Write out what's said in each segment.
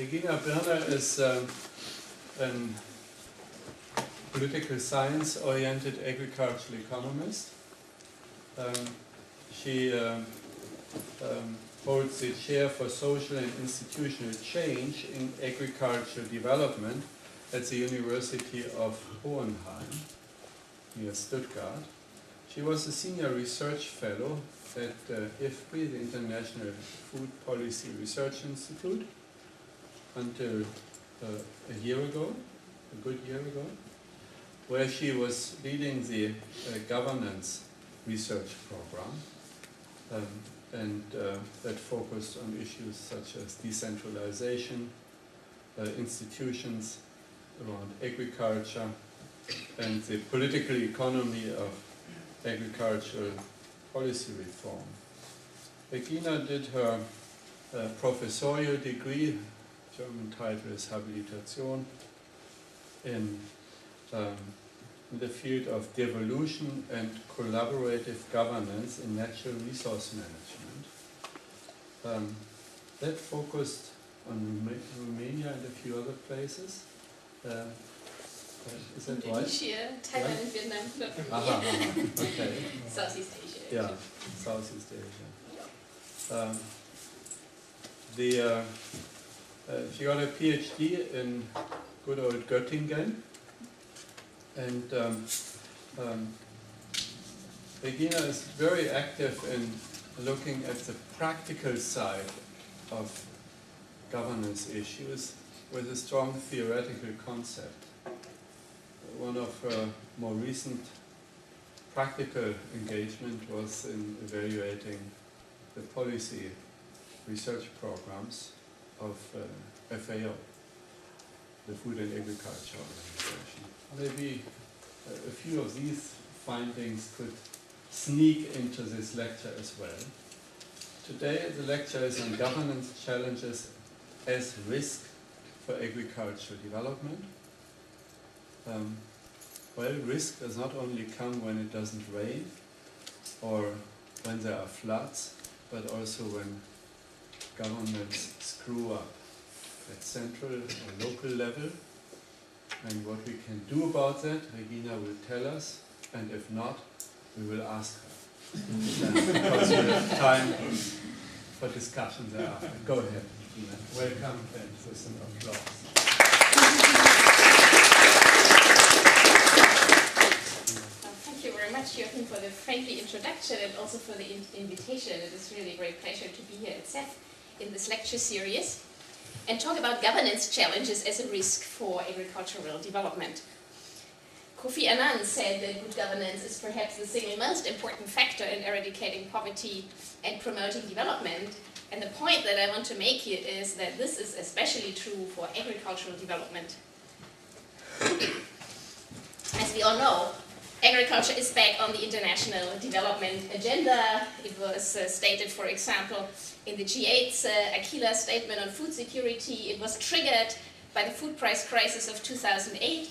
Regina Birner is a political science-oriented agricultural economist. She holds the chair for social and institutional change in agricultural development at the University of Hohenheim, near Stuttgart. She was a senior research fellow at IFPRI, the International Food Policy Research Institute, until a year ago, a good year ago, where she was leading the governance research program, that focused on issues such as decentralization, institutions around agriculture, and the political economy of agricultural policy reform. Regina did her professorial degree, German title is Habilitation, in the field of devolution and collaborative governance in natural resource management. That focused on Romania and a few other places. Is that right? Indonesia, Thailand, and Vietnam. Okay. Southeast Asia. Yeah, Southeast Asia. She got a PhD in good old Göttingen, and Regina is very active in looking at the practical side of governance issues with a strong theoretical concept. One of her more recent practical engagement was in evaluating the policy research programs of FAO, the Food and Agriculture Organization. Maybe a few of these findings could sneak into this lecture as well. Today the lecture is on governance challenges as risk for agricultural development. Well, risk does not only come when it doesn't rain or when there are floods, but also when governments screw up at central or local level. And what we can do about that, Regina will tell us, and if not, we will ask her. Because we have time for discussion thereafter. Go ahead, Regina. Welcome, and with some applause. Thank you very much, Joachim, for the friendly introduction and also for the invitation. It is really a great pleasure to be here at ZEF in this lecture series and talk about governance challenges as a risk for agricultural development. Kofi Annan said that good governance is perhaps the single most important factor in eradicating poverty and promoting development. And the point that I want to make here is that this is especially true for agricultural development. As we all know, agriculture is back on the international development agenda. It was stated, for example, in the G8's Aquila statement on food security. It was triggered by the food price crisis of 2008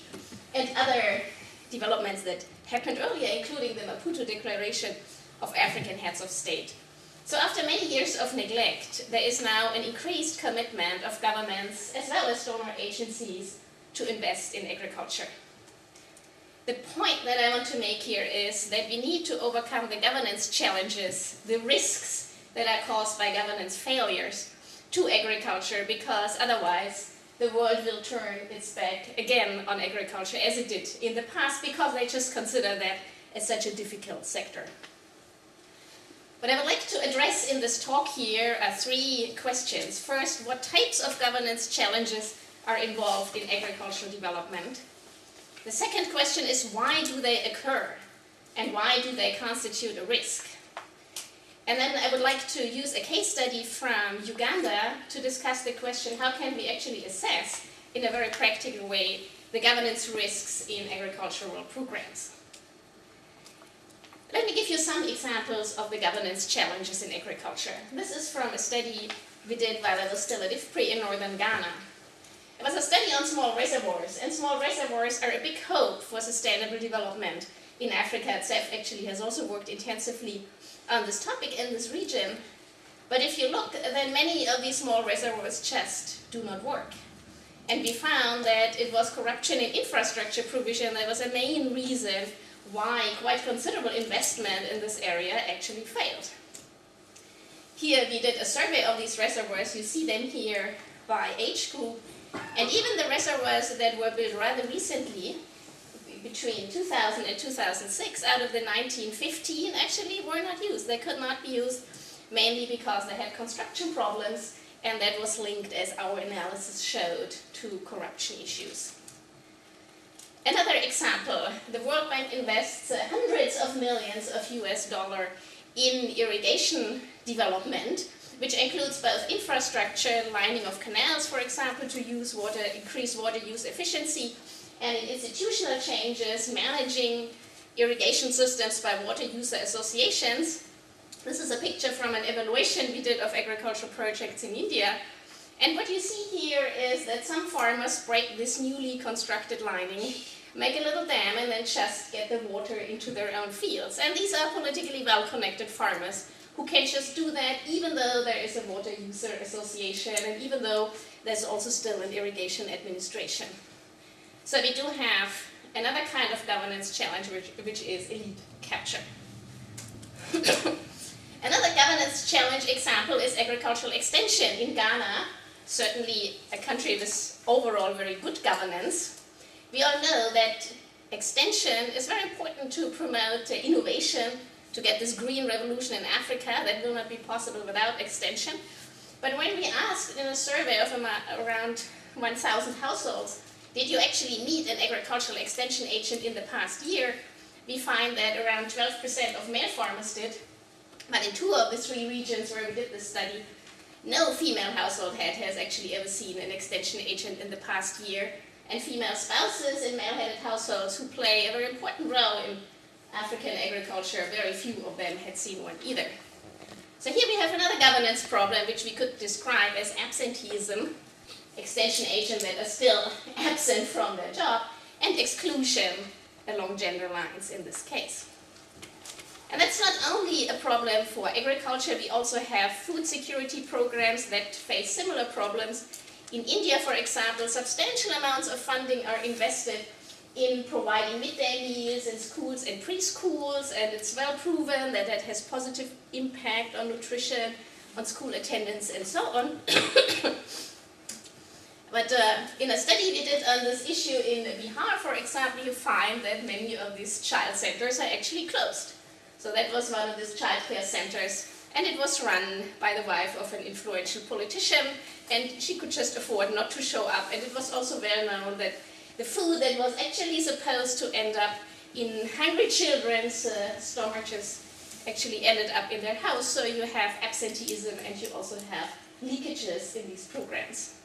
and other developments that happened earlier, including the Maputo Declaration of African Heads of State. So after many years of neglect, there is now an increased commitment of governments as well as donor agencies to invest in agriculture. The point that I want to make here is that we need to overcome the governance challenges, the risks that are caused by governance failures to agriculture, because otherwise the world will turn its back again on agriculture as it did in the past, because they just consider that as such a difficult sector. What I would like to address in this talk here are three questions. First, what types of governance challenges are involved in agricultural development? The second question is, why do they occur? And why do they constitute a risk? And then I would like to use a case study from Uganda to discuss the question, how can we actually assess, in a very practical way, the governance risks in agricultural programs? Let me give you some examples of the governance challenges in agriculture. This is from a study we did while I was still at IFPRI in northern Ghana. It was a study on small reservoirs, and small reservoirs are a big hope for sustainable development in Africa. ZEF actually has also worked intensively on this topic in this region. But if you look, then many of these small reservoirs just do not work. And we found that it was corruption in infrastructure provision that was a main reason why quite considerable investment in this area actually failed. Here we did a survey of these reservoirs. You see them here by age group. And even the reservoirs that were built rather recently, between 2000 and 2006, out of the 1915 actually were not used. They could not be used mainly because they had construction problems, and that was linked, as our analysis showed, to corruption issues. Another example, the World Bank invests hundreds of millions of US dollars in irrigation development, which includes both infrastructure, lining of canals, for example, to use water, increase water use efficiency, and in institutional changes, managing irrigation systems by water user associations. This is a picture from an evaluation we did of agricultural projects in India. And what you see here is that some farmers break this newly constructed lining, make a little dam, and then just get the water into their own fields. And these are politically well-connected farmers who can just do that even though there is a water user association and even though there's also still an irrigation administration. So we do have another kind of governance challenge, which is elite capture. Another governance challenge example is agricultural extension in Ghana, certainly a country with overall very good governance. We all know that extension is very important to promote innovation, to get this green revolution in Africa. That will not be possible without extension. But when we asked in a survey of around 1,000 households, did you actually meet an agricultural extension agent in the past year, we find that around 12% of male farmers did. But in 2 of the 3 regions where we did this study, no female household head has actually ever seen an extension agent in the past year. And female spouses in male-headed households who play a very important role in African agriculture, very few of them had seen one either. So here we have another governance problem which we could describe as absenteeism, extension agents that are still absent from their job, and exclusion along gender lines in this case. And that's not only a problem for agriculture, we also have food security programs that face similar problems. In India, for example, substantial amounts of funding are invested in providing midday meals in schools and preschools, and it's well proven that that has positive impact on nutrition, on school attendance, and so on. But in a study we did on this issue in Bihar, for example, you find that many of these child centers are actually closed. So that was one of these child care centers, and it was run by the wife of an influential politician, and she could just afford not to show up. And it was also well known that the food that was actually supposed to end up in hungry children's stomachs actually ended up in their house. So you have absenteeism and you also have leakages in these programs.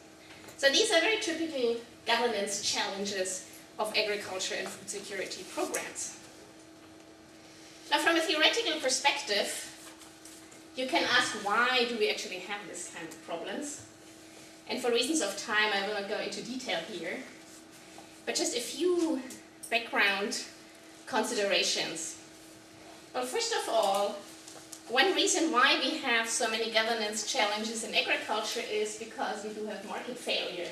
So these are very typical governance challenges of agriculture and food security programs. Now, from a theoretical perspective, you can ask, why do we actually have this kind of problems? And for reasons of time, I will not go into detail here. But just a few background considerations. Well, first of all, one reason why we have so many governance challenges in agriculture is because we do have market failure,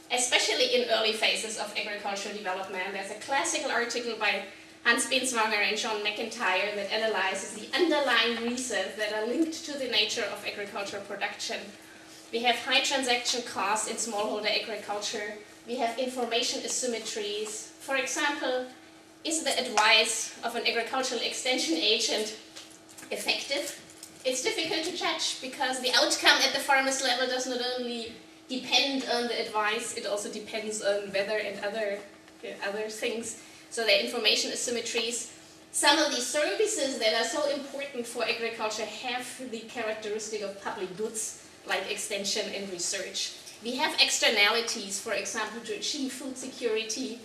especially in early phases of agricultural development. There's a classical article by Hans Binswanger and John McIntyre that analyzes the underlying reasons that are linked to the nature of agricultural production. We have high transaction costs in smallholder agriculture. We have information asymmetries. For example, is the advice of an agricultural extension agent effective? It's difficult to judge because the outcome at the farmer's level does not only depend on the advice, it also depends on weather and other things. So there are information asymmetries. Some of these services that are so important for agriculture have the characteristic of public goods, like extension and research. We have externalities, for example, to achieve food security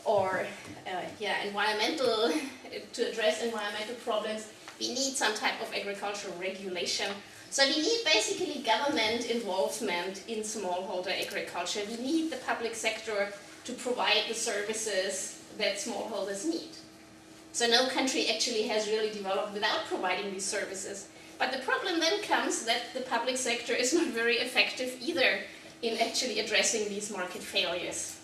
or to address environmental problems. We need some type of agricultural regulation. So we need basically government involvement in smallholder agriculture. We need the public sector to provide the services that smallholders need. So no country actually has really developed without providing these services. But the problem then comes that the public sector is not very effective either in actually addressing these market failures.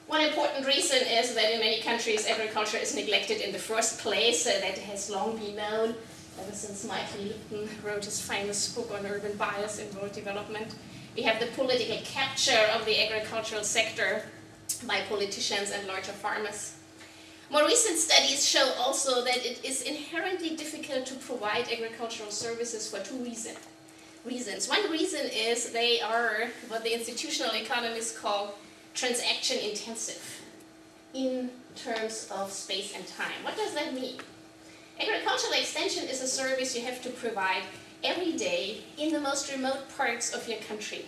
One important reason is that in many countries agriculture is neglected in the first place. That has long been known ever since Michael Lipton wrote his famous book on urban bias in world development. We have the political capture of the agricultural sector by politicians and larger farmers. More recent studies show also that it is inherently difficult to provide agricultural services for two reasons. One reason is they are what the institutional economists call transaction intensive in terms of space and time. What does that mean? Agricultural extension is a service you have to provide every day in the most remote parts of your country.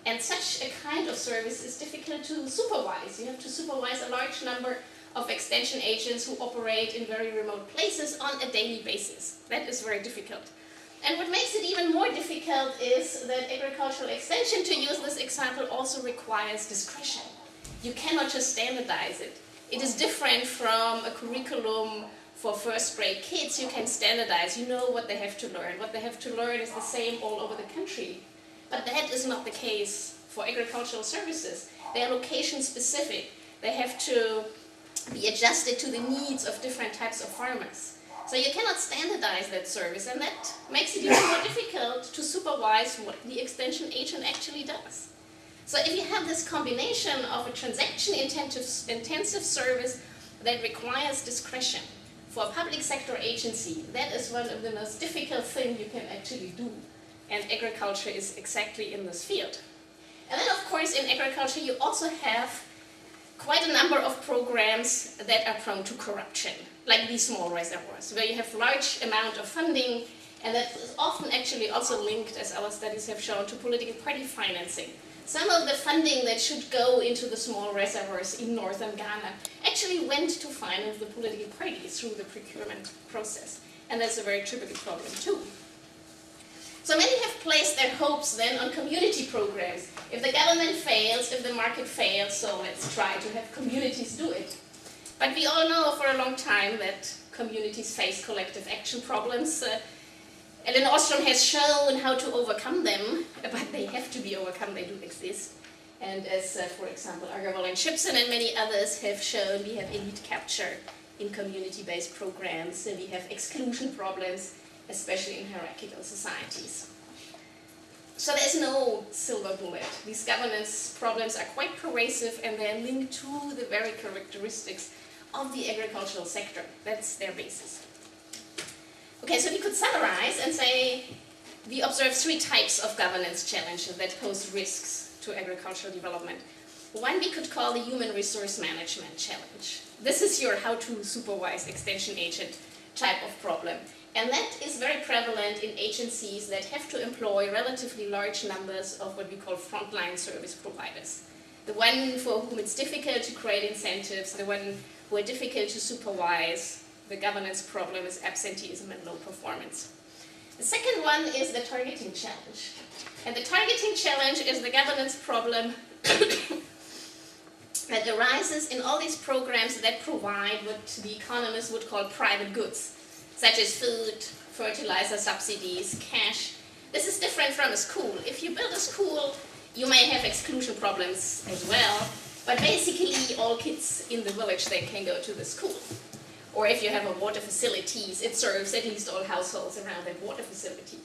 And such a kind of service is difficult to supervise. You have to supervise a large number of extension agents who operate in very remote places on a daily basis. That is very difficult. And what makes it even more difficult is that agricultural extension, to use this example, also requires discretion. You cannot just standardize it. It is different from a curriculum for first grade kids. You can standardize, you know what they have to learn. What they have to learn is the same all over the country. But that is not the case for agricultural services. They are location specific. They have to be adjusted to the needs of different types of farmers. So you cannot standardize that service, and that makes it even more difficult to supervise what the extension agent actually does. So if you have this combination of a transaction-intensive service that requires discretion for a public sector agency, that is one of the most difficult things you can actually do. And agriculture is exactly in this field. And then, of course, in agriculture, you also have quite a number of programs that are prone to corruption, like these small reservoirs, where you have large amount of funding, and that is often actually also linked, as our studies have shown, to political party financing. Some of the funding that should go into the small reservoirs in northern Ghana actually went to finance the political parties through the procurement process, and that's a very typical problem too. So many have placed their hopes then on community programs. If the government fails, if the market fails, so let's try to have communities do it. But we all know for a long time that communities face collective action problems. Ellen Ostrom has shown how to overcome them, but they have to be overcome, they do exist. And as, for example, Agarwal and Shipson and many others have shown, we have elite capture in community-based programs, we have exclusion problems, especially in hierarchical societies. So there's no silver bullet. These governance problems are quite pervasive, and they're linked to the very characteristics of the agricultural sector. That's their basis. Okay, so we could summarize and say we observe three types of governance challenges that pose risks to agricultural development. One we could call the human resource management challenge. This is your how to supervise extension agent type of problem. And that is very prevalent in agencies that have to employ relatively large numbers of what we call frontline service providers. The one for whom it's difficult to create incentives, the one who are difficult to supervise. The governance problem is absenteeism and low performance. The second one is the targeting challenge. And the targeting challenge is the governance problem that arises in all these programs that provide what the economists would call private goods, such as food, fertilizer subsidies, cash. This is different from a school. If you build a school, you may have exclusion problems as well, but basically all kids in the village, they can go to the school. Or if you have a water facilities, it serves at least all households around that water facility.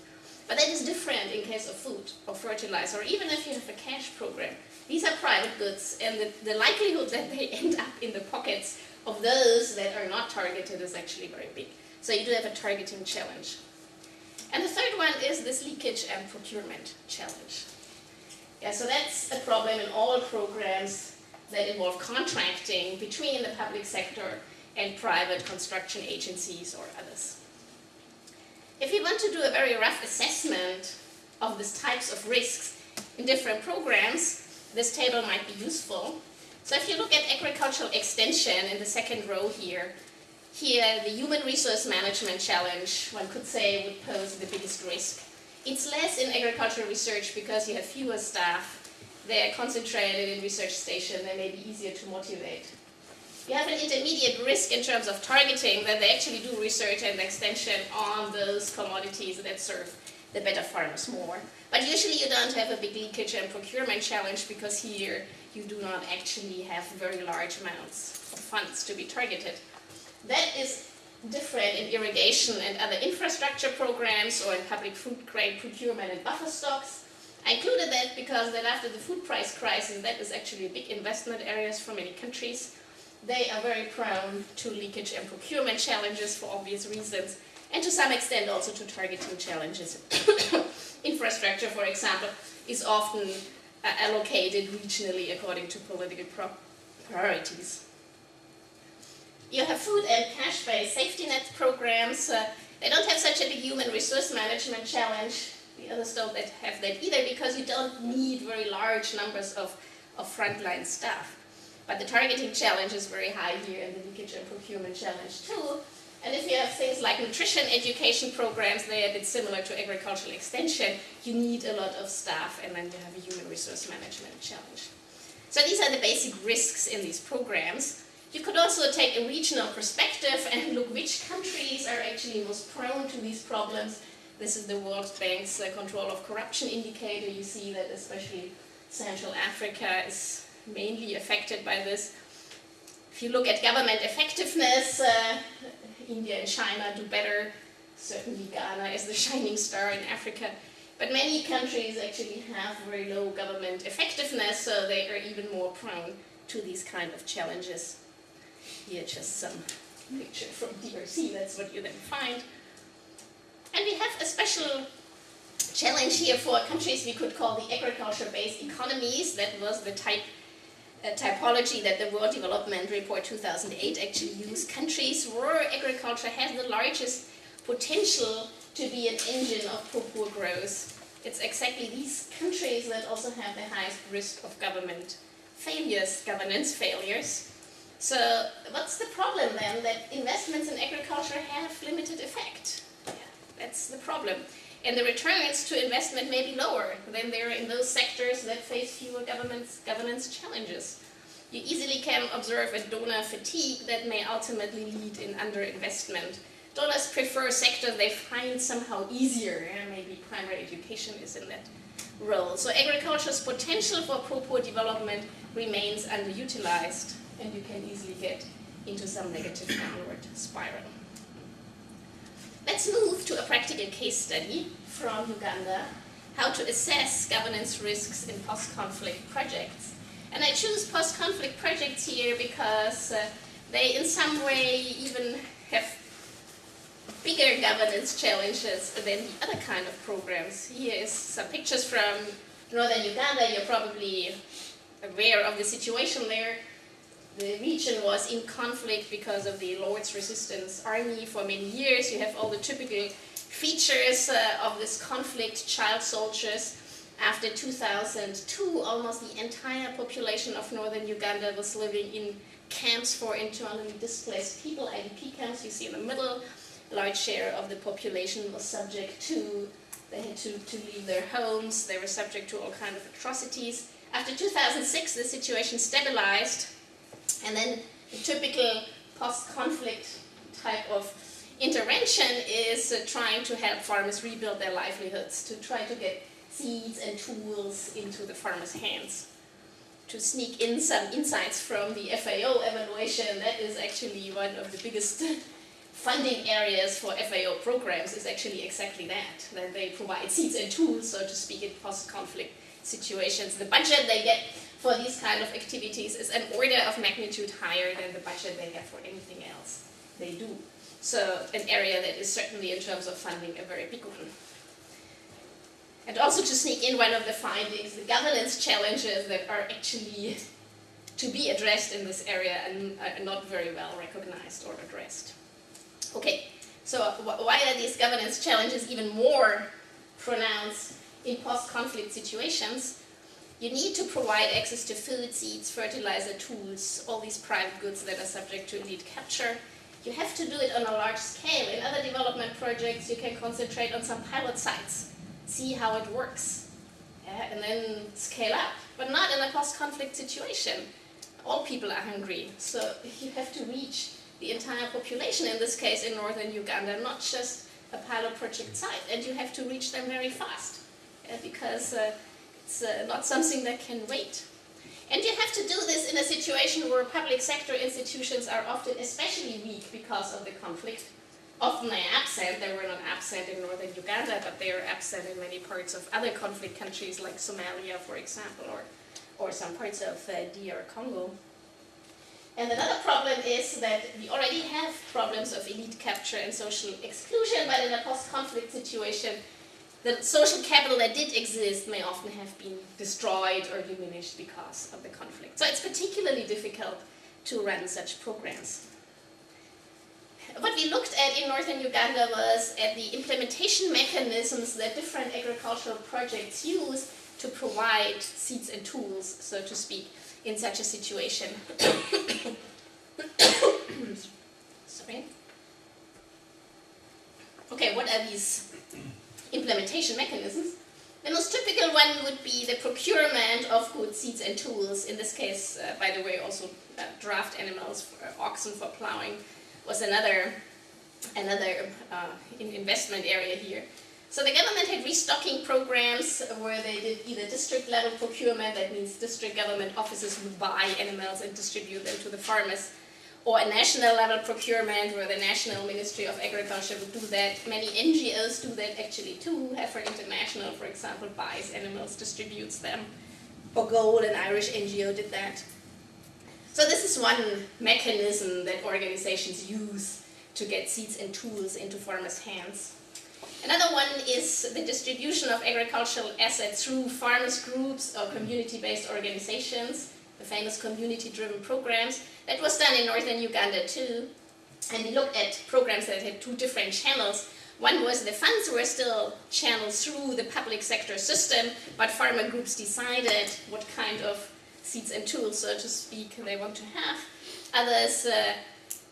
But that is different in case of food or fertilizer, or even if you have a cash program. These are private goods, and the likelihood that they end up in the pockets of those that are not targeted is actually very big. So you do have a targeting challenge. And the third one is this leakage and procurement challenge. Yeah, so that's a problem in all programs that involve contracting between the public sector and private construction agencies or others. If you want to do a very rough assessment of these types of risks in different programs, this table might be useful. So if you look at agricultural extension in the second row here, the human resource management challenge, one could say, would pose the biggest risk. It's less in agricultural research because you have fewer staff. They are concentrated in research stations. They may be easier to motivate. You have an intermediate risk in terms of targeting, that they actually do research and extension on those commodities that serve the better farmers more. But usually you don't have a big leakage and procurement challenge, because here you do not actually have very large amounts of funds to be targeted. That is different in irrigation and other infrastructure programs, or in public food grain procurement and buffer stocks. I included that because then after the food price crisis, that is actually a big investment areas for many countries. They are very prone to leakage and procurement challenges for obvious reasons, and to some extent also to targeting challenges. Infrastructure, for example, is often allocated regionally according to political priorities. You have food and cash-based safety net programs. They don't have such a big human resource management challenge. The others don't have that either, because you don't need very large numbers of frontline staff. But the targeting challenge is very high here, and the leakage and procurement challenge too. And if you have things like nutrition education programs, they are a bit similar to agricultural extension. You need a lot of staff, and then you have a human resource management challenge. So these are the basic risks in these programs. You could also take a regional perspective and look which countries are actually most prone to these problems. This is the World Bank's control of corruption indicator. You see that especially Central Africa is mainly affected by this. If you look at government effectiveness, India and China do better. Certainly Ghana is the shining star in Africa. But many countries actually have very low government effectiveness, so they are even more prone to these kind of challenges. Here just some picture from DRC, that's what you then find. And we have a special challenge here for countries we could call the agriculture-based economies. That was the typology that the World Development Report 2008 actually used. Countries where agriculture has the largest potential to be an engine of poor growth. It's exactly these countries that also have the highest risk of government failures, governance failures. So what's the problem then? That investments in agriculture have limited effect. Yeah, that's the problem. And the returns to investment may be lower than they are in those sectors that face fewer governance challenges. You easily can observe a donor fatigue that may ultimately lead in underinvestment. Donors prefer sectors they find somehow easier, and maybe primary education is in that role. So agriculture's potential for poor development remains underutilized, and you can easily get into some negative downward spiral. Let's move to a practical case study from Uganda, how to assess governance risks in post-conflict projects. And I choose post-conflict projects here because they in some way even have bigger governance challenges than the other kind of programs. Here is some pictures from northern Uganda. You're probably aware of the situation there. The region was in conflict because of the Lord's Resistance Army for many years. You have all the typical features of this conflict, child soldiers. After 2002, almost the entire population of northern Uganda was living in camps for internally displaced people, IDP camps. You see in the middle, a large share of the population was subject to, they had to leave their homes, they were subject to all kinds of atrocities. After 2006, the situation stabilized. And then the typical post-conflict type of intervention is trying to help farmers rebuild their livelihoods, to try to get seeds and tools into the farmers' hands. To sneak in some insights from the FAO evaluation, that is actually one of the biggest funding areas for FAO programs, is actually exactly that they provide seeds and tools, so to speak, in post-conflict situations. The budget they get for these kind of activities is an order of magnitude higher than the budget they have for anything else they do. So an area that is certainly in terms of funding a very big one. And also to sneak in one of the findings, the governance challenges that are actually to be addressed in this area and are not very well recognized or addressed. Okay, so why are these governance challenges even more pronounced in post-conflict situations? You need to provide access to food, seeds, fertilizer, tools, all these private goods that are subject to elite capture. You have to do it on a large scale. In other development projects, you can concentrate on some pilot sites, see how it works, and then scale up. But not in a post-conflict situation. all people are hungry. So you have to reach the entire population, in this case in northern Uganda, not just a pilot project site, and you have to reach them very fast because it's not something that can wait. And you have to do this in a situation where public sector institutions are often especially weak because of the conflict. Often they are absent. They were not absent in northern Uganda, but they are absent in many parts of other conflict countries like Somalia, for example, or some parts of DR Congo. And another problem is that we already have problems of elite capture and social exclusion, but in a post-conflict situation, the social capital that did exist may often have been destroyed or diminished because of the conflict. So it's particularly difficult to run such programs. What we looked at in northern Uganda was at the implementation mechanisms that different agricultural projects use to provide seeds and tools, so to speak, in such a situation. Sorry. Okay, what are these implementation mechanisms? The most typical one would be the procurement of good seeds and tools. In this case, by the way, also draft animals, oxen for plowing, was another investment area here. So the government had restocking programs where they did either district level procurement, that means district government offices would buy animals and distribute them to the farmers, or a national level procurement where the National Ministry of Agriculture would do that. Many NGOs do that actually too. Heifer International, for example, buys animals, distributes them. Or Gold, an Irish NGO, did that. So this is one mechanism that organizations use to get seeds and tools into farmers' hands. Another one is the distribution of agricultural assets through farmers' groups or community-based organizations, the famous community-driven programs. That was done in northern Uganda too. And we looked at programs that had two different channels. One was the funds were still channeled through the public sector system, but farmer groups decided what kind of seeds and tools, so to speak, they want to have. Others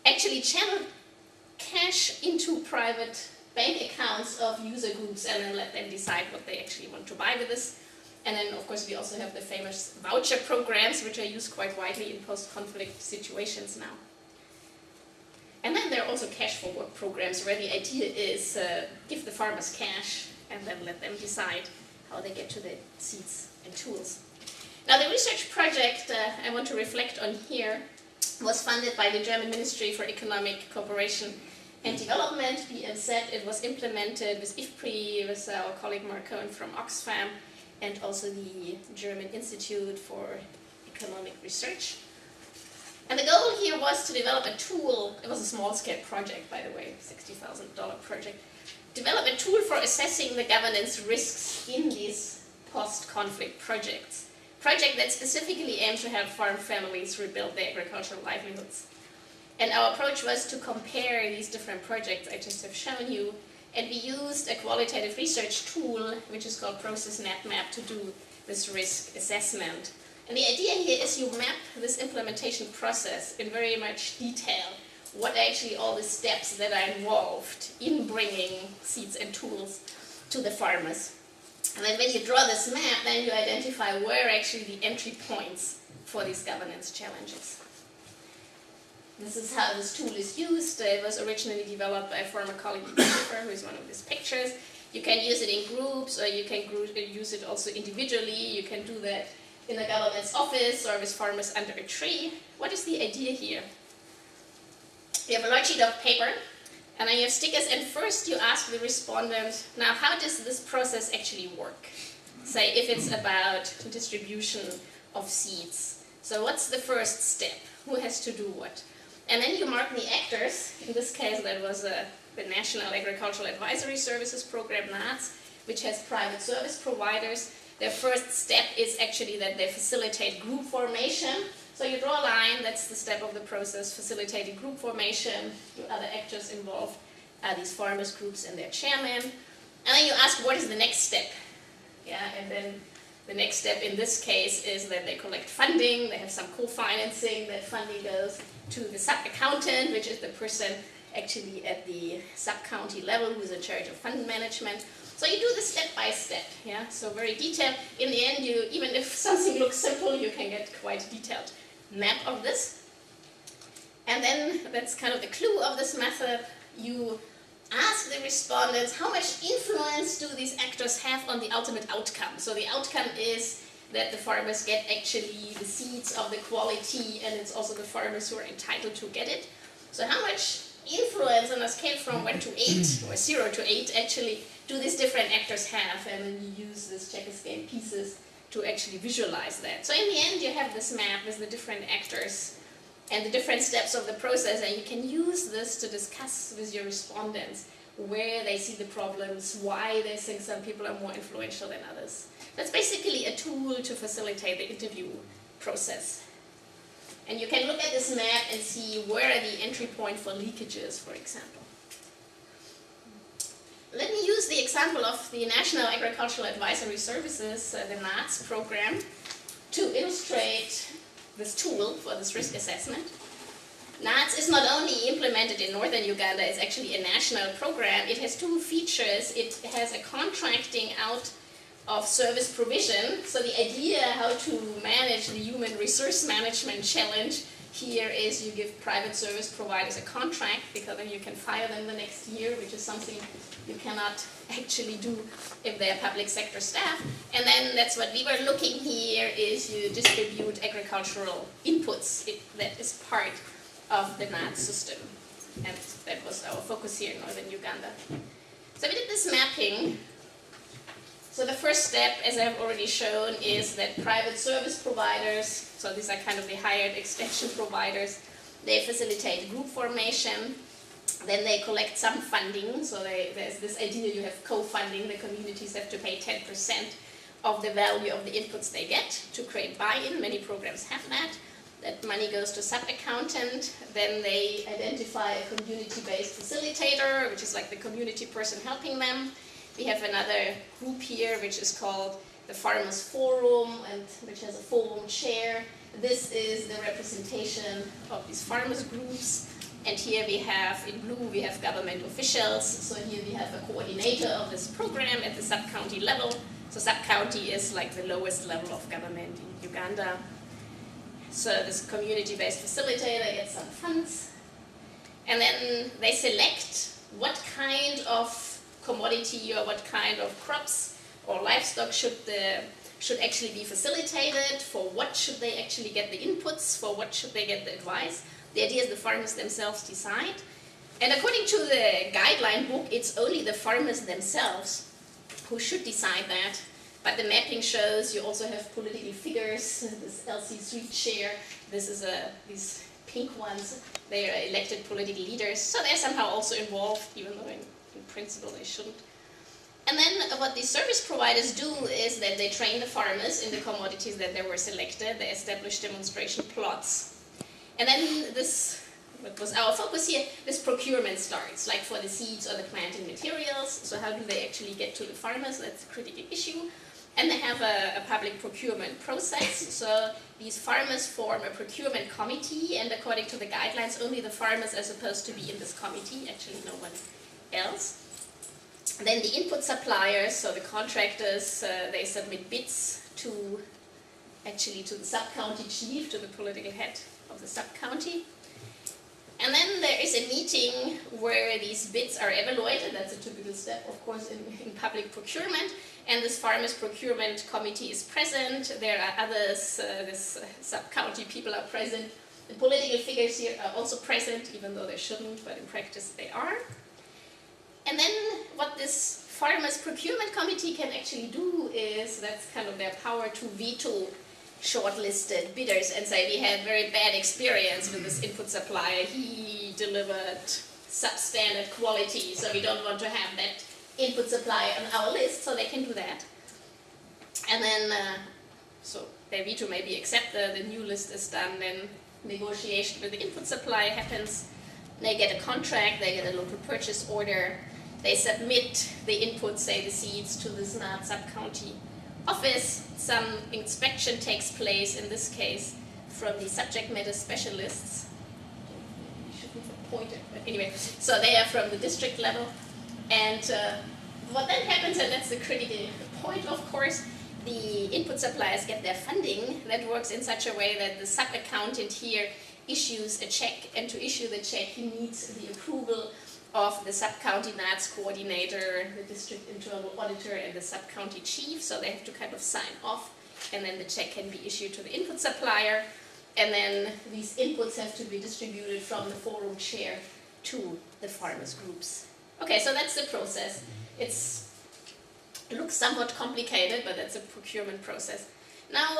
actually channeled cash into private bank accounts of user groups and then let them decide what they actually want to buy with this. And then, of course, we also have the famous voucher programs, which are used quite widely in post-conflict situations now. And then there are also cash for work programs, where the idea is give the farmers cash and then let them decide how they get to the seeds and tools. Now, the research project I want to reflect on here was funded by the German Ministry for Economic Cooperation and Development, BMZ. It was implemented with IFPRI, with our colleague Mark Cohen from Oxfam, and also the German Institute for Economic Research. And the goal here was to develop a tool. It was a small-scale project, by the way, $60,000 project. Develop a tool for assessing the governance risks in these post-conflict projects. Project that specifically aimed to help farm families rebuild their agricultural livelihoods. And our approach was to compare these different projects I just have shown you, and we used a qualitative research tool, which is called Process Map, to do this risk assessment. And the idea here is you map this implementation process in very much detail, what are actually all the steps that are involved in bringing seeds and tools to the farmers. And then when you draw this map, then you identify where are actually the entry points for these governance challenges. This is how this tool is used. It was originally developed by a former colleague, who is one of these pictures. You can use it in groups, or you can use it also individually. You can do that in a government's office or with farmers under a tree. What is the idea here? You have a large sheet of paper, and then you have stickers, and first you ask the respondent, now how does this process actually work? Say if it's about distribution of seeds. So what's the first step? Who has to do what? And then you mark the actors. In this case, that was the National Agricultural Advisory Services Program, NAADS, which has private service providers. Their first step is actually that they facilitate group formation. So you draw a line, that's the step of the process, facilitating group formation. The other actors involved are these farmers groups and their chairman. And then you ask, what is the next step? Yeah, and then the next step in this case is that they collect funding, they have some co-financing, that funding goes to the sub-accountant, which is the person actually at the sub-county level who is in charge of fund management. So you do this step by step, yeah, so very detailed. In the end, even if something looks simple, you can get quite detailed map of this. And then, that's kind of the clue of this method, you ask the respondents how much influence do these actors have on the ultimate outcome. So the outcome is that the farmers get actually the seeds of the quality, and it's also the farmers who are entitled to get it. So how much influence on a scale from 1 to 8, or 0 to 8 actually, do these different actors have? And then you use these checkers game pieces to actually visualize that. So in the end you have this map with the different actors and the different steps of the process, and you can use this to discuss with your respondents where they see the problems, why they think some people are more influential than others. That's basically a tool to facilitate the interview process. And you can look at this map and see where are the entry point for leakages, for example. Let me use the example of the National Agricultural Advisory Services, the NAADS program, to illustrate this tool for this risk assessment. NAADS is not only implemented in northern Uganda, it's actually a national program. It has two features. It has a contracting out of service provision. So the idea how to manage the human resource management challenge here is you give private service providers a contract, because then you can fire them the next year, which is something you cannot actually do if they're public sector staff. And then that's what we were looking here, is you distribute agricultural inputs. That is part of the NAADS system. And that was our focus here in northern Uganda. So we did this mapping. So the first step, as I've already shown, is that private service providers, so these are kind of the hired extension providers, they facilitate group formation, then they collect some funding, so there's this idea you have co-funding, the communities have to pay 10% of the value of the inputs they get to create buy-in. Many programs have that. That money goes to sub-accountant, then they identify a community-based facilitator, which is like the community person helping them. We have another group here which is called the Farmers Forum, and which has a forum chair. This is the representation of these farmers groups. And here we have, in blue, we have government officials. So here we have a coordinator of this program at the sub-county level. So sub-county is like the lowest level of government in Uganda. So this community-based facilitator gets some funds. And then they select what kind of commodity or what kind of crops or livestock should actually be facilitated, for what should they actually get the inputs, for what should they get the advice. The idea is the farmers themselves decide. And according to the guideline book, it's only the farmers themselves who should decide that. But the mapping shows you also have political figures, this LC3 chair, this is these pink ones, they are elected political leaders. So they're somehow also involved, even though in principle they shouldn't. And then what these service providers do is that they train the farmers in the commodities that they were selected, they establish demonstration plots. And then this, what was our focus here, this procurement starts, like for the seeds or the planting materials. So how do they actually get to the farmers? That's a critical issue. And they have a public procurement process. So these farmers form a procurement committee, and according to the guidelines, only the farmers are supposed to be in this committee, actually no one else. Then the input suppliers, so the contractors, they submit bids to the sub-county chief, to the political head of the sub-county. And then there is a meeting where these bids are evaluated. That's a typical step, of course, in public procurement. And this farmers procurement committee is present. There are others, this sub-county people are present. The political figures here are also present, even though they shouldn't, but in practice they are. And then what this farmers procurement committee can actually do is, that's kind of their power to veto shortlisted bidders and say, we had very bad experience with this input supplier, he delivered substandard quality, so we don't want to have that input supplier on our list, so they can do that. And then, so their veto maybe accept the new list is done, then negotiation with the input supplier happens, they get a contract, they get a local purchase order, they submit the inputs, say the seeds, to this NAADS sub-county office. Some inspection takes place, in this case, from the subject matter specialists. You shouldn't have pointed, but anyway, so they are from the district level. And what then happens, and that's the critical point, of course, the input suppliers get their funding, that works in such a way that the sub-accountant here issues a check, and to issue the check he needs the approval of the sub-county NATS coordinator, the district internal auditor, and the sub-county chief, so they have to kind of sign off, and then the check can be issued to the input supplier, and then these inputs have to be distributed from the forum chair to the farmers groups. Okay, so that's the process. It looks somewhat complicated, but that's a procurement process. Now,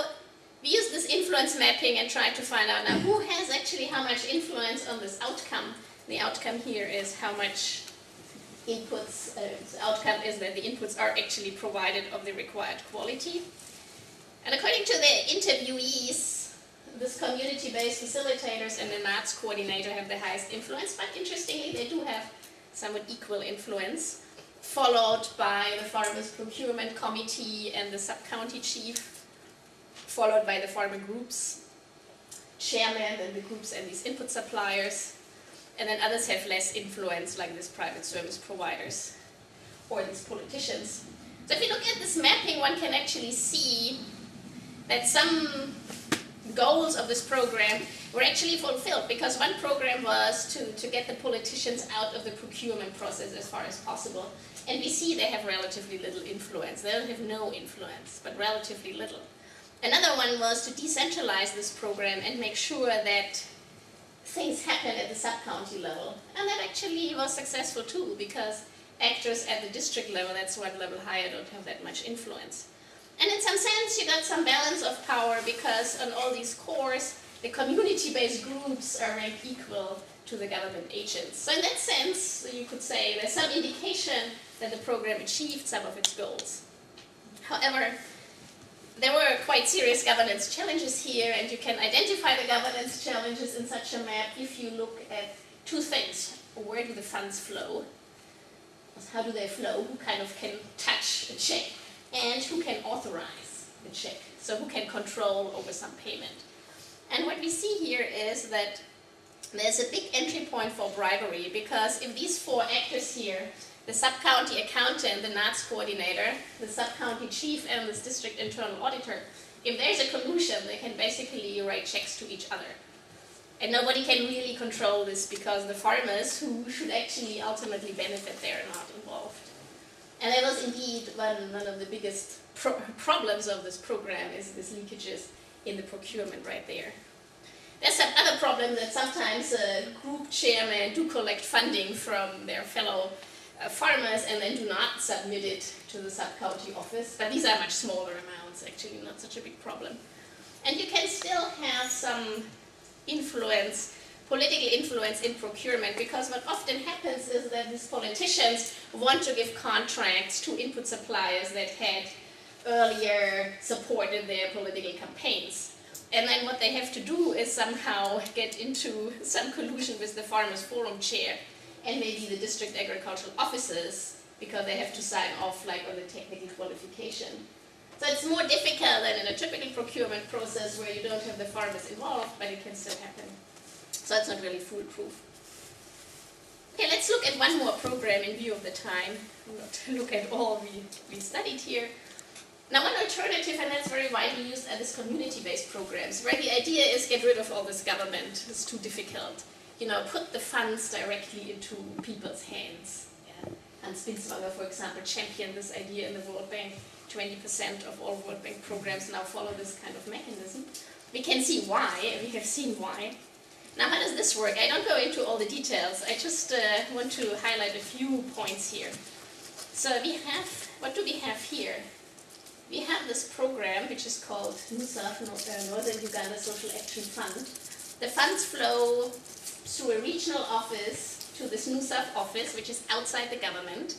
we use this influence mapping and try to find out now who has actually how much influence on this outcome. The outcome here is how much inputs, the outcome is that the inputs are actually provided of the required quality. And according to the interviewees, this community-based facilitators and the NATS coordinator have the highest influence, but interestingly they do have somewhat equal influence, followed by the farmers procurement committee and the sub-county chief, followed by the farmer groups, chairman and the groups and these input suppliers, and then others have less influence, like these private service providers or these politicians. So if you look at this mapping, one can actually see that some goals of this program were actually fulfilled, because one program was to get the politicians out of the procurement process as far as possible. And we see they have relatively little influence. They don't have no influence, but relatively little. Another one was to decentralize this program and make sure that things happen at the sub-county level. And that actually was successful too, because actors at the district level, that's one level higher, don't have that much influence. And in some sense, you got some balance of power, because on all these cores, the community-based groups are ranked equal to the government agents. So in that sense, you could say there's some indication that the program achieved some of its goals. However, there were quite serious governance challenges here, and you can identify the governance challenges in such a map if you look at two things. Where do the funds flow? How do they flow? Who kind of can touch a check? And who can authorize the check? So who can control over some payment? And what we see here is that there's a big entry point for bribery, because if these four actors here, the sub-county accountant, the NATS coordinator, the sub-county chief, and this district internal auditor, if there's a collusion, they can basically write checks to each other. And nobody can really control this, because the farmers who should actually ultimately benefit, they're not involved. And that was indeed one of the biggest problems of this program, is this leakages in the procurement right there. There's some other problem that sometimes group chairmen do collect funding from their fellow farmers and then do not submit it to the sub-county office, but these are much smaller amounts, actually not such a big problem. And you can still have some influence, political influence in procurement, because what often happens is that these politicians want to give contracts to input suppliers that had earlier supported their political campaigns. And then what they have to do is somehow get into some collusion with the Farmers Forum chair and maybe the district agricultural officers, because they have to sign off like on the technical qualification. So it's more difficult than in a typical procurement process where you don't have the farmers involved, but it can still happen. So it's not really foolproof. Okay, let's look at one more program in view of the time. We'll not look at all we studied here. Now, one alternative, and that's very widely used, are these community-based programs, where the idea is get rid of all this government. It's too difficult. You know, put the funds directly into people's hands. Yeah. And Spinswanger, for example, championed this idea in the World Bank. 20% of all World Bank programs now follow this kind of mechanism. We can see why, and we have seen why. Now, how does this work? I don't go into all the details. I just want to highlight a few points here. So we have, what do we have here? We have this program, which is called NUSAF, Northern Uganda Social Action Fund. The funds flow through a regional office to this NUSAF office, which is outside the government,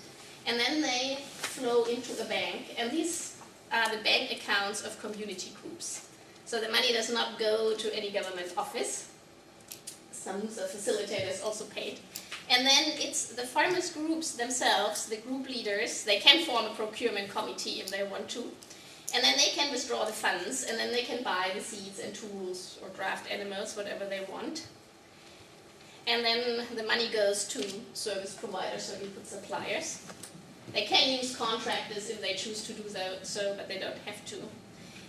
and then they flow into a bank, and these are the bank accounts of community groups. So the money does not go to any government office. Some NUSAF facilitators also paid. And then it's the farmers groups themselves, the group leaders, they can form a procurement committee if they want to. And then they can withdraw the funds, and then they can buy the seeds and tools or draft animals, whatever they want. And then the money goes to service providers or input suppliers. They can use contractors if they choose to do so, but they don't have to.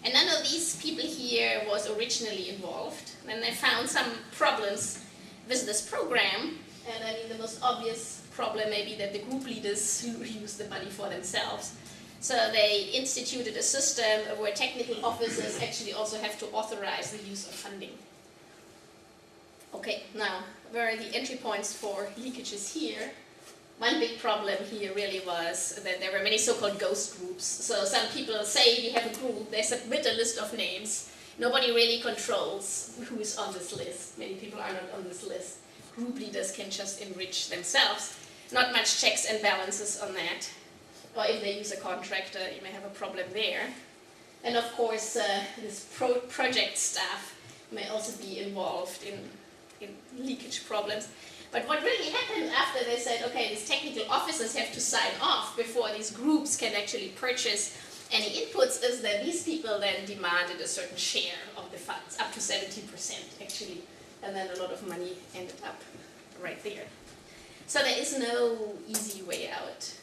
And none of these people here was originally involved. And they found some problems with this program. And I mean, the most obvious problem may be that the group leaders use the money for themselves. So they instituted a system where technical officers actually also have to authorize the use of funding. Okay, now, where are the entry points for leakages here? One big problem here really was that there were many so-called ghost groups. So some people say we have a group, they submit a list of names. Nobody really controls who is on this list. Many people are not on this list. Group leaders can just enrich themselves. Not much checks and balances on that. Or if they use a contractor, you may have a problem there. And of course, this project staff may also be involved in leakage problems. But what really happened after they said, okay, these technical officers have to sign off before these groups can actually purchase any inputs, is that these people then demanded a certain share of the funds, up to 70% actually. And then a lot of money ended up right there. So there is no easy way out.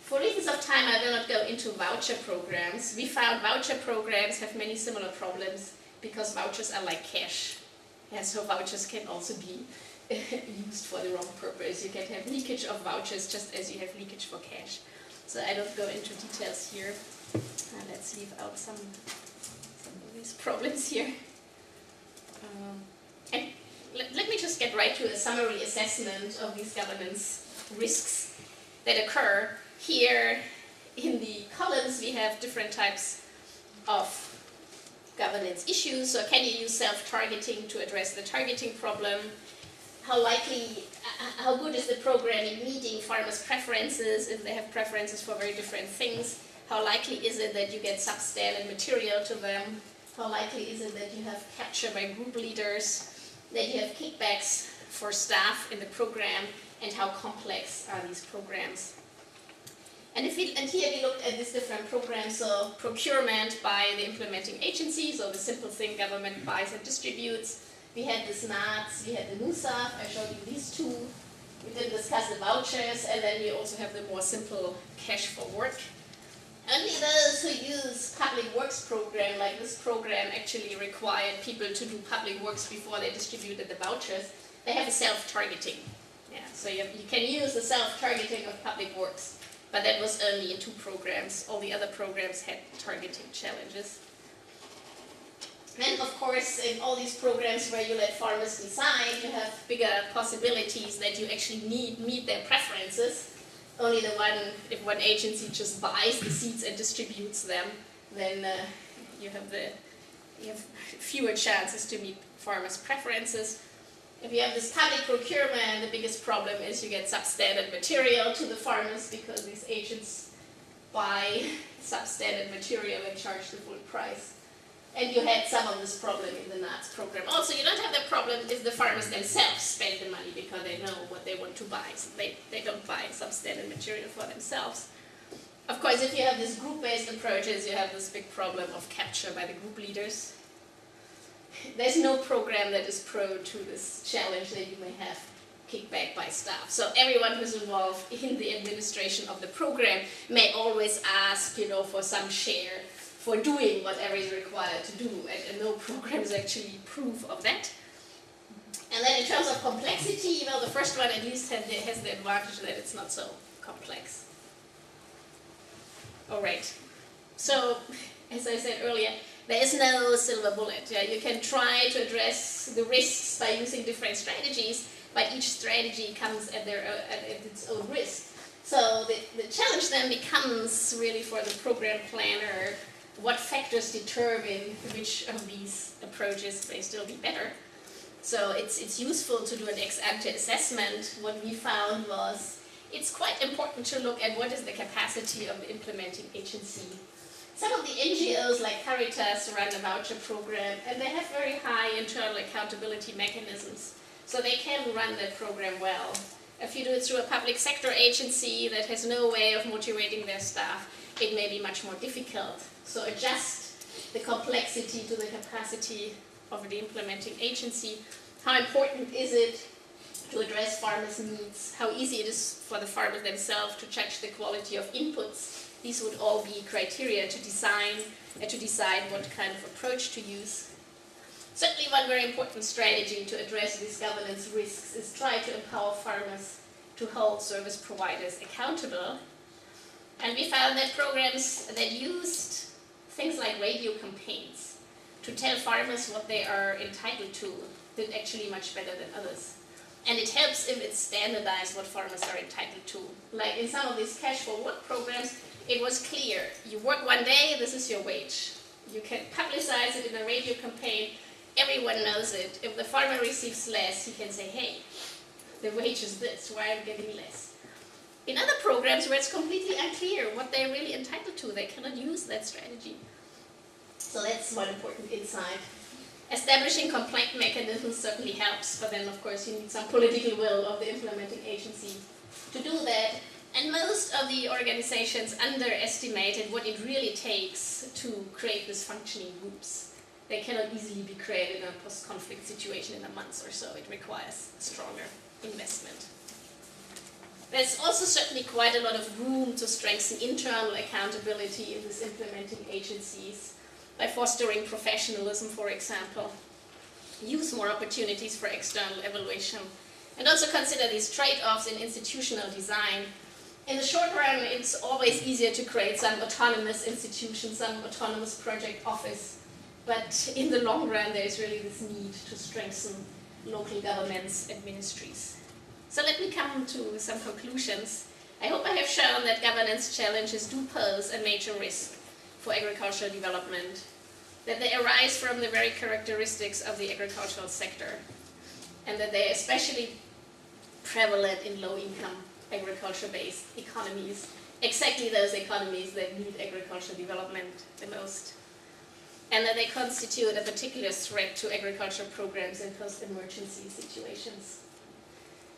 For reasons of time, I will not go into voucher programs. We found voucher programs have many similar problems because vouchers are like cash. And so vouchers can also be used for the wrong purpose. You can have leakage of vouchers just as you have leakage for cash. So I don't go into details here. Let's leave out some of these problems here. And let me just get right to a summary assessment of these governance risks that occur. Here in the columns we have different types of governance issues. So can you use self-targeting to address the targeting problem? How good is the program in meeting farmers' preferences if they have preferences for very different things? How likely is it that you get substandard material to them? How likely is it that you have capture by group leaders? That you have kickbacks for staff in the program? And how complex are these programs? And here we looked at these different programs, so procurement by the implementing agency, so the simple thing government buys and distributes. We had the SNATs, we had the NUSAF, I showed you these two. We didn't discuss the vouchers, and then we also have the more simple cash for work. Only those who use public works program, like this program actually required people to do public works before they distributed the vouchers. They have a self-targeting. Yeah, so you can use the self-targeting of public works. But that was only in 2 programs. All the other programs had targeting challenges. And of course, in all these programs where you let farmers decide, you have bigger possibilities that you actually meet their preferences. Only if one agency just buys the seeds and distributes them, then you have fewer chances to meet farmers' preferences. If you have this public procurement, the biggest problem is you get substandard material to the farmers because these agents buy substandard material and charge the full price. And you had some of this problem in the NATS program. Also, you don't have the problem if the farmers themselves spend the money because they know what they want to buy. So they don't buy substandard material for themselves. Of course, if you have these group-based approaches, you have this big problem of capture by the group leaders. There's no program that is prone to this challenge that you may have kickback by staff. So everyone who's involved in the administration of the program may always ask, for some share for doing whatever is required to do, and no program is actually proof of that. And then in terms of complexity, the first one at least has the advantage that it's not so complex. All right. So, as I said earlier, there is no silver bullet. Yeah? You can try to address the risks by using different strategies, but each strategy comes at its own risk. So the challenge then becomes really for the program planner, what factors determine which of these approaches may still be better. So it's useful to do an ex-ante assessment. What we found was it's quite important to look at what is the capacity of the implementing agency. Some of the NGOs like Caritas run a voucher program, and they have very high internal accountability mechanisms. So they can run that program well. If you do it through a public sector agency that has no way of motivating their staff, it may be much more difficult. So adjust the complexity to the capacity of the implementing agency. How important is it to address farmers' needs, how easy it is for the farmers themselves to judge the quality of inputs. These would all be criteria to design and to decide what kind of approach to use. Certainly one very important strategy to address these governance risks is try to empower farmers to hold service providers accountable. And we found that programs that used things like radio campaigns to tell farmers what they are entitled to did actually much better than others. And it helps if it's standardized what farmers are entitled to. Like in some of these cash for work programs, it was clear. You work one day, this is your wage. You can publicize it in a radio campaign, everyone knows it. If the farmer receives less, he can say, hey, the wage is this, why am I getting less? In other programs where it's completely unclear what they're really entitled to, they cannot use that strategy. So that's one important insight. Establishing complaint mechanisms certainly helps, but then of course you need some political will of the implementing agency to do that. And most of the organizations underestimated what it really takes to create these functioning groups. They cannot easily be created in a post-conflict situation in a month or so. It requires stronger investment. There's also certainly quite a lot of room to strengthen internal accountability in these implementing agencies by fostering professionalism, for example, use more opportunities for external evaluation, and also consider these trade-offs in institutional design. In the short run, it's always easier to create some autonomous institution, some autonomous project office, but in the long run, there is really this need to strengthen local governments and ministries. So let me come to some conclusions. I hope I have shown that governance challenges do pose a major risk for agricultural development, that they arise from the very characteristics of the agricultural sector, and that they are especially prevalent in low-income agriculture-based economies, exactly those economies that need agricultural development the most, and that they constitute a particular threat to agriculture programs in post-emergency situations.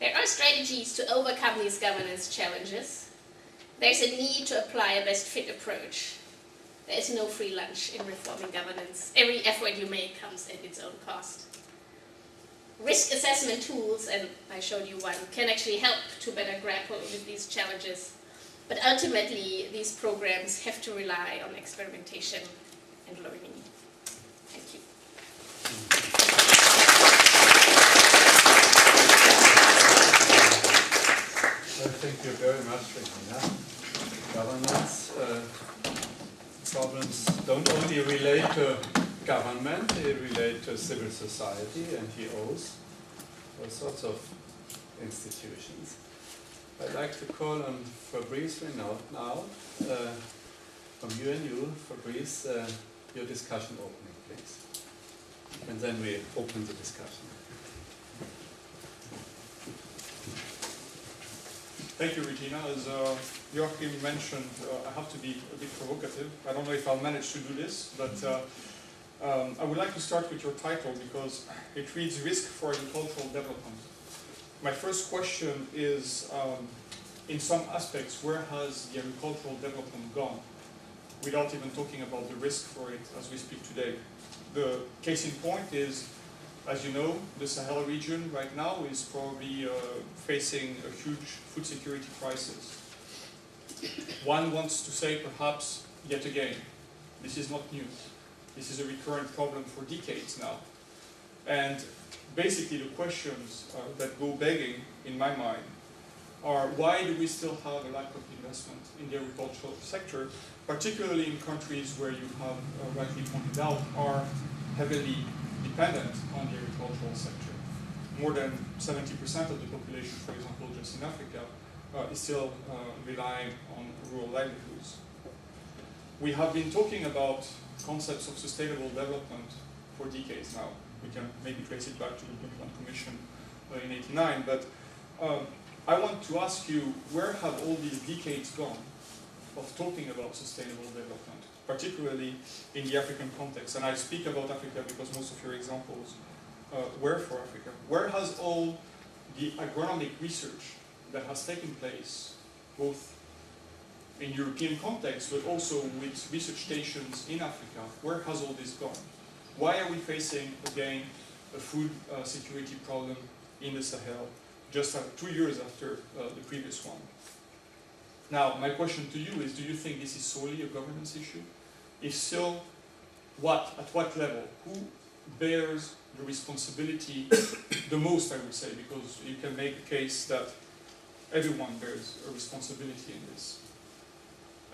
There are strategies to overcome these governance challenges. There's a need to apply a best fit approach. There is no free lunch in reforming governance. Every effort you make comes at its own cost. Risk assessment tools, and I showed you one, can actually help to better grapple with these challenges. But ultimately, these programs have to rely on experimentation and learning. Thank you. Thank you very much, Regina. Governance problems don't only relate to government, they relate to civil society, NGOs, all sorts of institutions. I'd like to call on Fabrice Renaud now, from UNU. Fabrice, your discussion opening, please. And then we open the discussion. Thank you, Regina. As Joachim mentioned, I have to be a bit provocative. I don't know if I'll manage to do this, but I would like to start with your title because it reads Risk for Agricultural Development. My first question is, in some aspects, where has the agricultural development gone? Without even talking about the risk for it as we speak today. The case in point is, as you know, the Sahel region right now is probably facing a huge food security crisis. One wants to say, perhaps, yet again, this is not new. This is a recurrent problem for decades now. And basically the questions that go begging in my mind are, why do we still have a lack of investment in the agricultural sector, particularly in countries where you have rightly pointed out are heavily dependent on the agricultural sector. More than 70% of the population, for example, just in Africa, is still relying on rural livelihoods. We have been talking about concepts of sustainable development for decades now. We can maybe trace it back to the Brundtland Commission in '89, but I want to ask you, where have all these decades gone of talking about sustainable development, particularly in the African context? And I speak about Africa because most of your examples were for Africa. Where has all the agronomic research that has taken place, both in European context, but also with research stations in Africa, where has all this gone? Why are we facing, again, a food security problem in the Sahel just 2 years after the previous one. Now, my question to you is, do you think this is solely a governance issue? If so, at what level? Who bears the responsibility the most, I would say, because you can make a case that everyone bears a responsibility in this.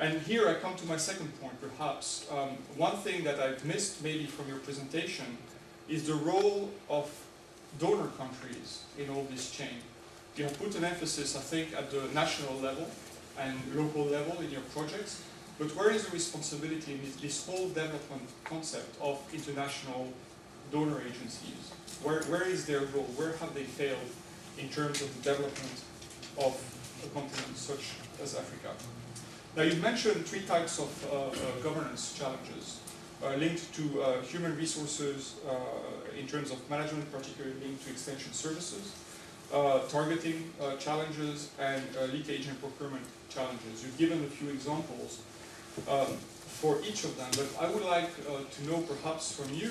And here I come to my second point, perhaps. One thing that I've missed maybe from your presentation is the role of donor countries in all this chain. You have put an emphasis, I think, at the national level and local level in your projects, but where is the responsibility in this whole development concept of international donor agencies? Where is their role? Where have they failed in terms of the development of a continent such as Africa? Now, you mentioned 3 types of governance challenges linked to human resources in terms of management, particularly linked to extension services, targeting challenges, and leakage and procurement challenges. You've given a few examples for each of them, but I would like to know perhaps from you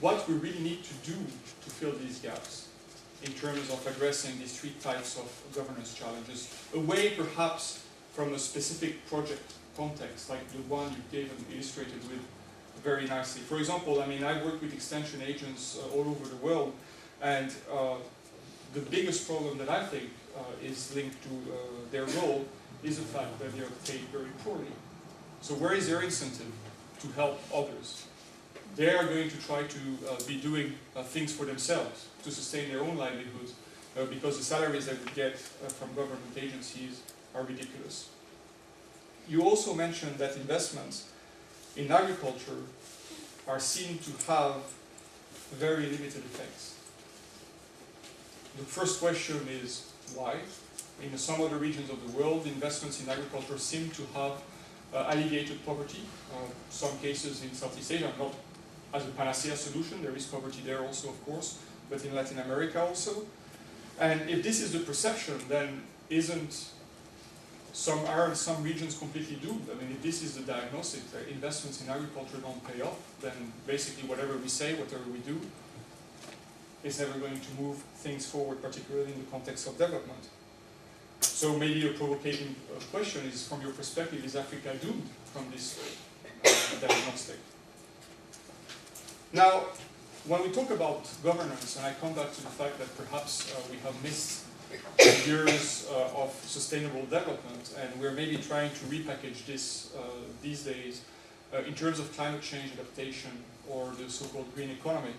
what we really need to do to fill these gaps in terms of addressing these 3 types of governance challenges, away perhaps from a specific project context, like the one you gave and illustrated with very nicely. For example, I mean, I work with extension agents all over the world, and the biggest problem that I think is linked to their role is the fact that they are paid very poorly. So where is their incentive to help others? They are going to try to be doing things for themselves to sustain their own livelihood because the salaries they would get from government agencies are ridiculous. You also mentioned that investments in agriculture are seen to have very limited effects. The first question is why? In some other regions of the world, investments in agriculture seem to have alleviated poverty. Some cases in Southeast Asia, not as a panacea solution, there is poverty there also, of course, but in Latin America also. And if this is the perception, then aren't some regions completely doomed? I mean, if this is the diagnosis, that investments in agriculture don't pay off, then basically whatever we say, whatever we do, is never going to move things forward, particularly in the context of development. So maybe a provocating question is, from your perspective, is Africa doomed from this diagnostic? Now, when we talk about governance, and I come back to the fact that perhaps we have missed years of sustainable development, and we're maybe trying to repackage this these days in terms of climate change adaptation or the so-called green economy.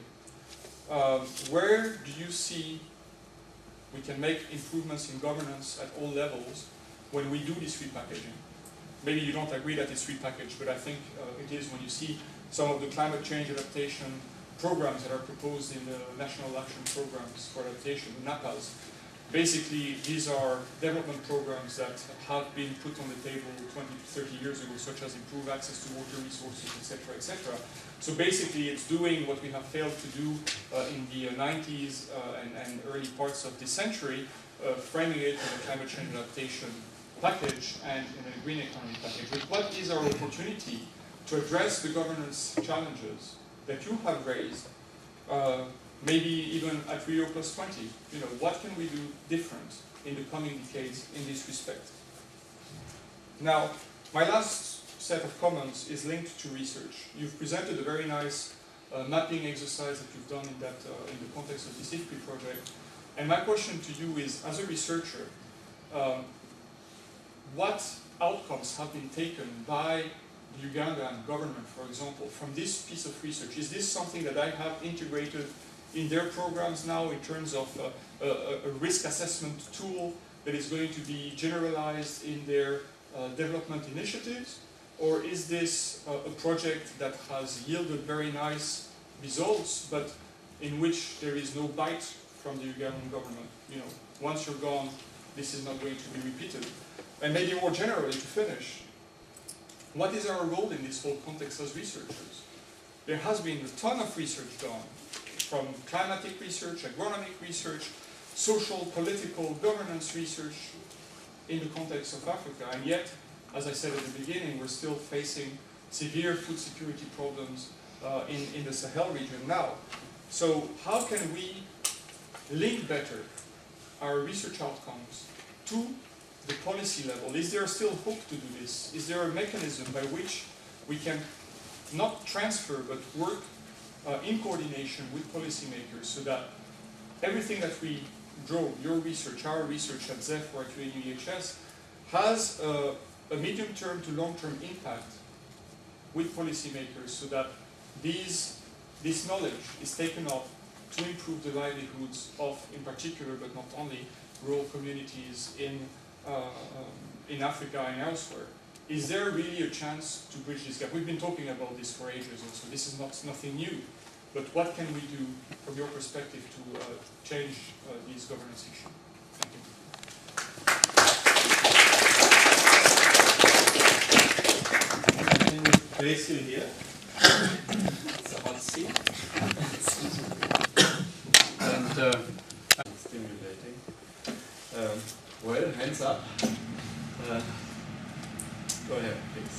Where do you see we can make improvements in governance at all levels when we do this repackaging? Maybe you don't agree that it's repackaged, but I think it is when you see some of the climate change adaptation programs that are proposed in the National Action Programs for Adaptation, the NAPAs. Basically, these are development programs that have been put on the table 20 to 30 years ago, such as improve access to water resources, etc., etc. So basically, it's doing what we have failed to do in the 90s and early parts of this century, framing it in a climate change adaptation package and in a green economy package. But what is our opportunity to address the governance challenges that you have raised, maybe even at Rio +20? You know, what can we do different in the coming decades in this respect? Now, my last set of comments is linked to research. You've presented a very nice mapping exercise that you've done in the context of this IFPRI project. And my question to you is, as a researcher, what outcomes have been taken by the Ugandan government, for example, from this piece of research? Is this something that I have integrated in their programs now in terms of a risk assessment tool that is going to be generalized in their development initiatives? Or is this a project that has yielded very nice results, but in which there is no bite from the Ugandan government? You know, once you're gone, this is not going to be repeated. And maybe more generally, to finish, what is our role in this whole context as researchers? There has been a ton of research done, from climatic research, agronomic research, social, political, governance research in the context of Africa. And yet, as I said at the beginning, we're still facing severe food security problems in the Sahel region now. So how can we link better our research outcomes to the policy level? Is there still hope to do this? Is there a mechanism by which we can not transfer but work in coordination with policymakers so that everything that we draw, your research, our research at ZEF or at UNEHS, has a medium-term to long-term impact with policymakers so that this knowledge is taken up to improve the livelihoods of, in particular, but not only, rural communities in Africa and elsewhere? Is there really a chance to bridge this gap? We've been talking about this for ages also. This is nothing new. But what can we do, from your perspective, to change these governance issues? Thank you. Place you here. It's a hot seat. And stimulating. Well, hands up. Go ahead, please.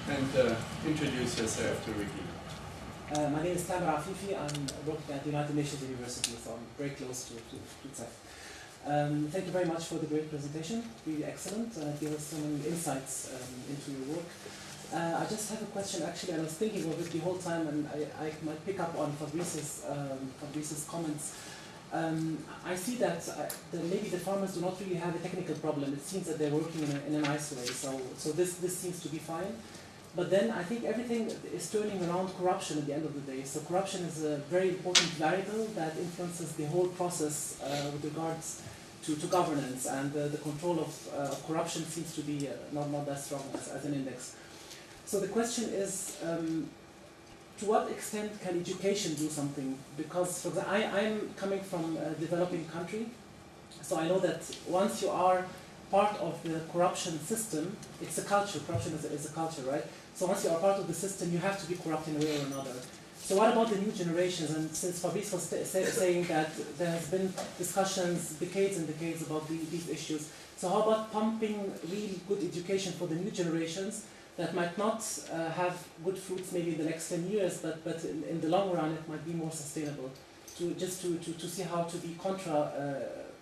And introduce yourself to Regina. My name is Tamer Afifi. I'm working at United Nations University, so I'm very close to ZEF. Thank you very much for the great presentation. Really excellent. Gave us so many insights into your work. I just have a question, actually. I was thinking of it the whole time, and I might pick up on Fabrice's comments. I see that maybe the farmers do not really have a technical problem. It seems that they're working in a nice way, so this seems to be fine. But then I think everything is turning around corruption at the end of the day. So corruption is a very important variable that influences the whole process with regards to governance, and the control of corruption seems to be not that strong as an index. So the question is, to what extent can education do something? Because, for example, I'm coming from a developing country, so I know that once you are part of the corruption system, it's a culture. Corruption is a culture, right? So once you are part of the system, you have to be corrupt in a way or another. So what about the new generations? And since Fabrice was saying that there has been discussions, decades and decades about these issues, so how about pumping really good education for the new generations that might not have good fruits maybe in the next 10 years, but in the long run it might be more sustainable, to see how to be contra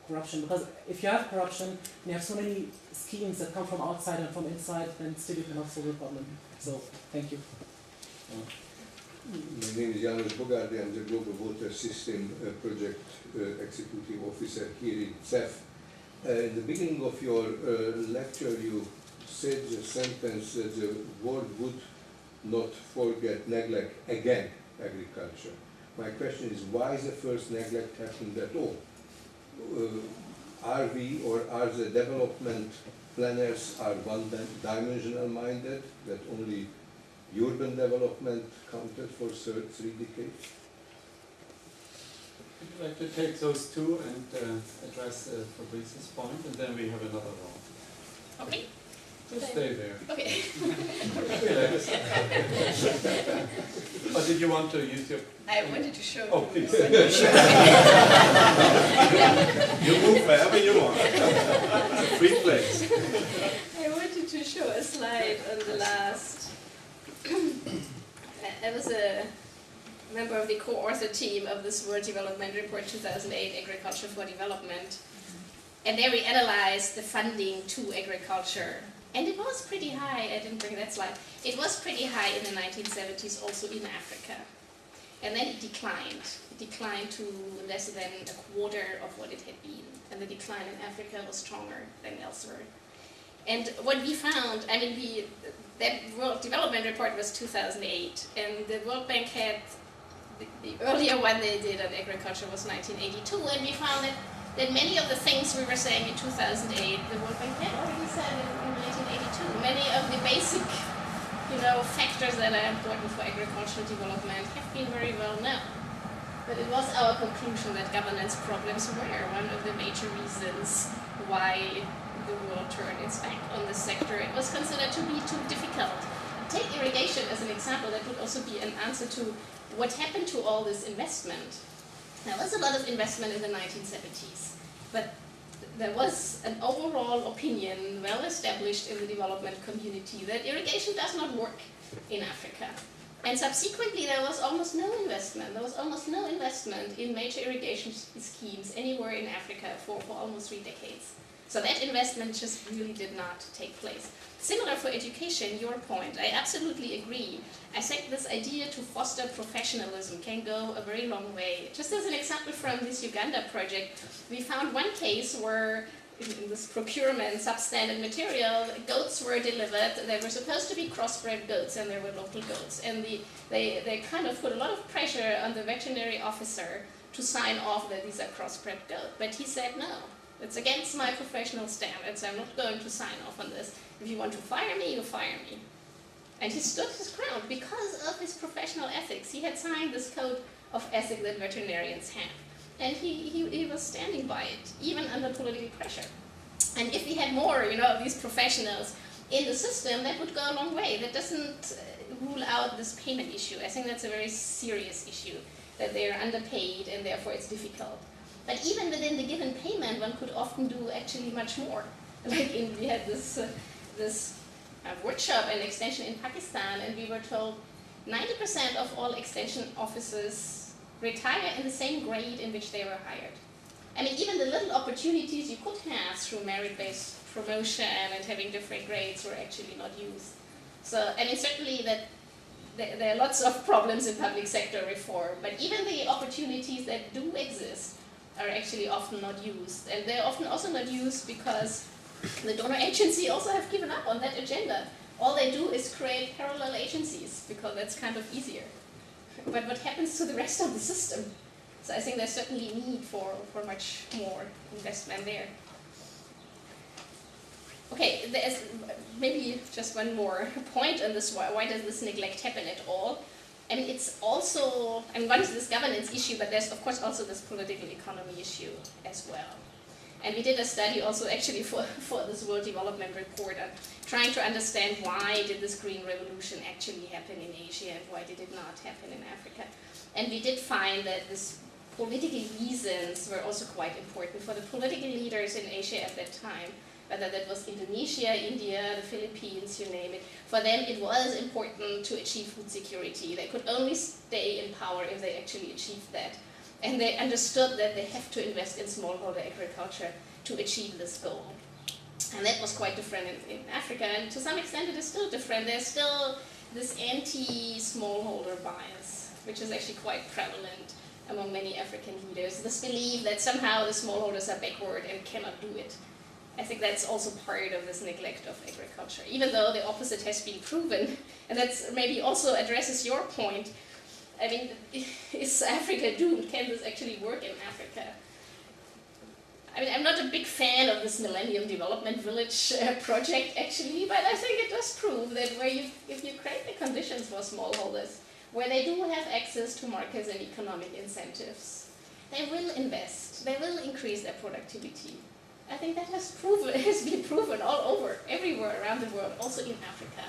corruption? Because if you have corruption and you have so many schemes that come from outside and from inside, then still you cannot solve the problem. So, thank you. My name is János Bogardi. I'm the Global Water System Project Executive Officer here in ZEF. In the beginning of your lecture, you said the sentence that the world would not forget, neglect again agriculture. My question is, why the first neglect happened at all? Are we, or are the development planners are one-dimensional minded, that only urban development counted for 3 decades? Would you like to take those two and address Fabrice's point, and then we have another round? Okay. Just stay there. Okay. Relax. Or did you want to use your... I wanted to show. Oh, please. You move wherever you want. It's a free place. I wanted to show a slide on the last. I was a member of the co-author team of this World Development Report 2008, Agriculture for Development. And there we analyzed the funding to agriculture. And it was pretty high. I didn't bring that slide. It was pretty high in the 1970s, also in Africa. And then it declined. It declined to less than a quarter of what it had been. And the decline in Africa was stronger than elsewhere. And what we found, I mean, that World Development Report was 2008. And the World Bank had, the earlier one they did on agriculture was 1982. And we found that many of the things we were saying in 2008, the World Bank had already said in 1982. Many of the basic, factors that are important for agricultural development have been very well known. But it was our conclusion that governance problems were one of the major reasons why the world turned its back on this sector. It was considered to be too difficult. Take irrigation as an example. That would also be an answer to what happened to all this investment. There was a lot of investment in the 1970s, but there was an overall opinion, well established in the development community, that irrigation does not work in Africa. And subsequently, there was almost no investment. There was almost no investment in major irrigation schemes anywhere in Africa for almost 3 decades. So that investment just really did not take place. Similar for education, your point, I absolutely agree. I think this idea to foster professionalism can go a very long way. Just as an example from this Uganda project, we found one case where in this procurement substandard material, goats were delivered. They were supposed to be crossbred goats, and they were local goats. And they kind of put a lot of pressure on the veterinary officer to sign off that these are crossbred goats. But he said, no, it's against my professional standards. I'm not going to sign off on this. If you want to fire me, you fire me. And he stood his ground because of his professional ethics. He had signed this code of ethics that veterinarians have. And he was standing by it, even under political pressure. And if we had more, of these professionals in the system, that would go a long way. That doesn't rule out this payment issue. I think that's a very serious issue, that they're underpaid and therefore it's difficult. But even within the given payment, one could often do actually much more. Like we had this workshop and extension in Pakistan, and we were told 90% of all extension officers retire in the same grade in which they were hired. I mean, even the little opportunities you could have through merit-based promotion and having different grades were actually not used. So, I mean, certainly that there are lots of problems in public sector reform, but even the opportunities that do exist are actually often not used. And they're often also not used because the donor agency also have given up on that agenda. All they do is create parallel agencies because that's kind of easier. But what happens to the rest of the system? So I think there's certainly need for much more investment there. Okay, there's maybe just one more point on this. Why does this neglect happen at all? I mean, it's also, one is this governance issue, but there's of course also this political economy issue as well. And we did a study also actually for this World Development Report on trying to understand why did this green revolution actually happen in Asia and why did it not happen in Africa. And we did find that this political reasons were also quite important for the political leaders in Asia at that time, whether that was Indonesia, India, the Philippines, you name it. For them it was important to achieve food security. They could only stay in power if they actually achieved that. And they understood that they have to invest in smallholder agriculture to achieve this goal. And that was quite different in Africa, and to some extent it is still different. There's still this anti-smallholder bias, which is actually quite prevalent among many African leaders. This belief that somehow the smallholders are backward and cannot do it. I think that's also part of this neglect of agriculture, even though the opposite has been proven. And that's maybe also addresses your point. I mean, is Africa doomed? Can this actually work in Africa? I mean, I'm not a big fan of this Millennium Development Village project, actually, but I think it does prove that if you create the conditions for smallholders, where they do have access to markets and economic incentives, they will invest, they will increase their productivity. I think that has been proven all over, everywhere around the world, also in Africa.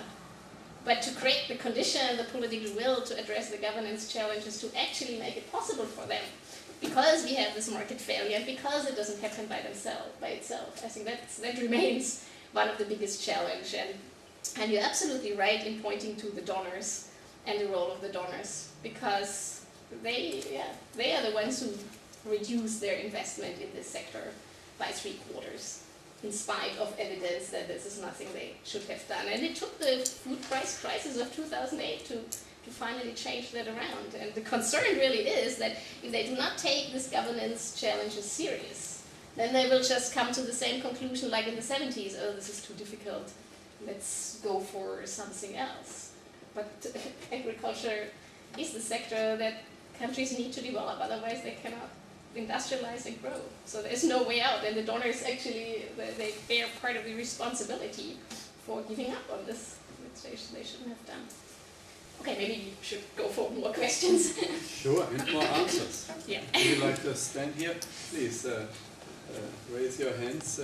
But to create the condition, the political will to address the governance challenges, to actually make it possible for them, because we have this market failure, and because it doesn't happen by itself, I think that remains one of the biggest challenges. And you're absolutely right in pointing to the donors and the role of the donors, because they are the ones who reduce their investment in this sector by 3/4. In spite of evidence that this is nothing they should have done. And it took the food price crisis of 2008 to finally change that around. And the concern really is that if they do not take this governance challenges serious, then they will just come to the same conclusion like in the 70s, oh, this is too difficult, let's go for something else. But agriculture is the sector that countries need to develop, otherwise they cannot industrialize and grow. So there's no way out, and the donors actually, they bear part of the responsibility for giving up on this, which they shouldn't have done. Okay, maybe you should go for more questions. Sure, and more answers. Yeah. Would you like to stand here? Please raise your hands.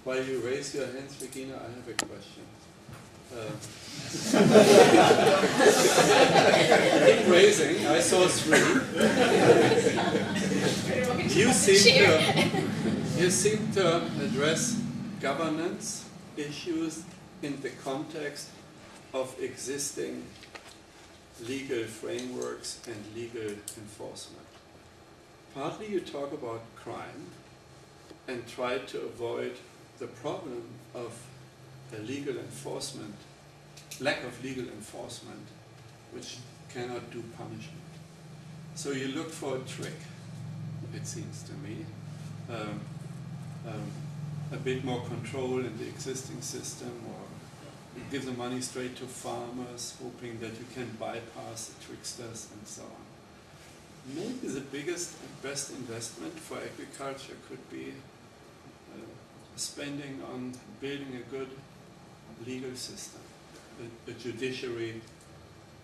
While you raise your hands, Regina, I have a question. Keep raising. I saw 3. You seem to address governance issues in the context of existing legal frameworks and legal enforcement. Partly you talk about crime and try to avoid the problem of the legal enforcement, lack of legal enforcement, which cannot do punishment. So you look for a trick, it seems to me. A bit more control in the existing system, or you give the money straight to farmers, hoping that you can bypass the tricksters and so on. Maybe the biggest and best investment for agriculture could be spending on building a good legal system, a judiciary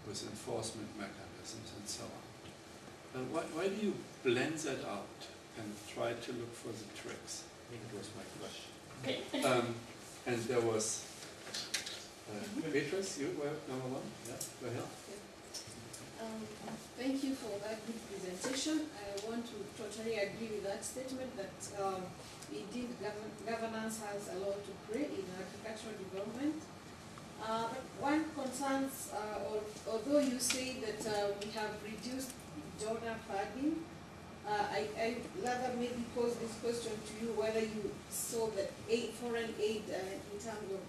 with enforcement mechanisms and so on. Why do you blend that out and try to look for the tricks? I think it was my question. And there was Beatrice, you were number one? Yeah, go ahead. Thank you for that good presentation. I want to totally agree with that statement that indeed governance has a lot to play in agricultural development. But one concerns, although you say that we have reduced donor funding, I rather maybe pose this question to you, whether you saw that foreign aid in terms of,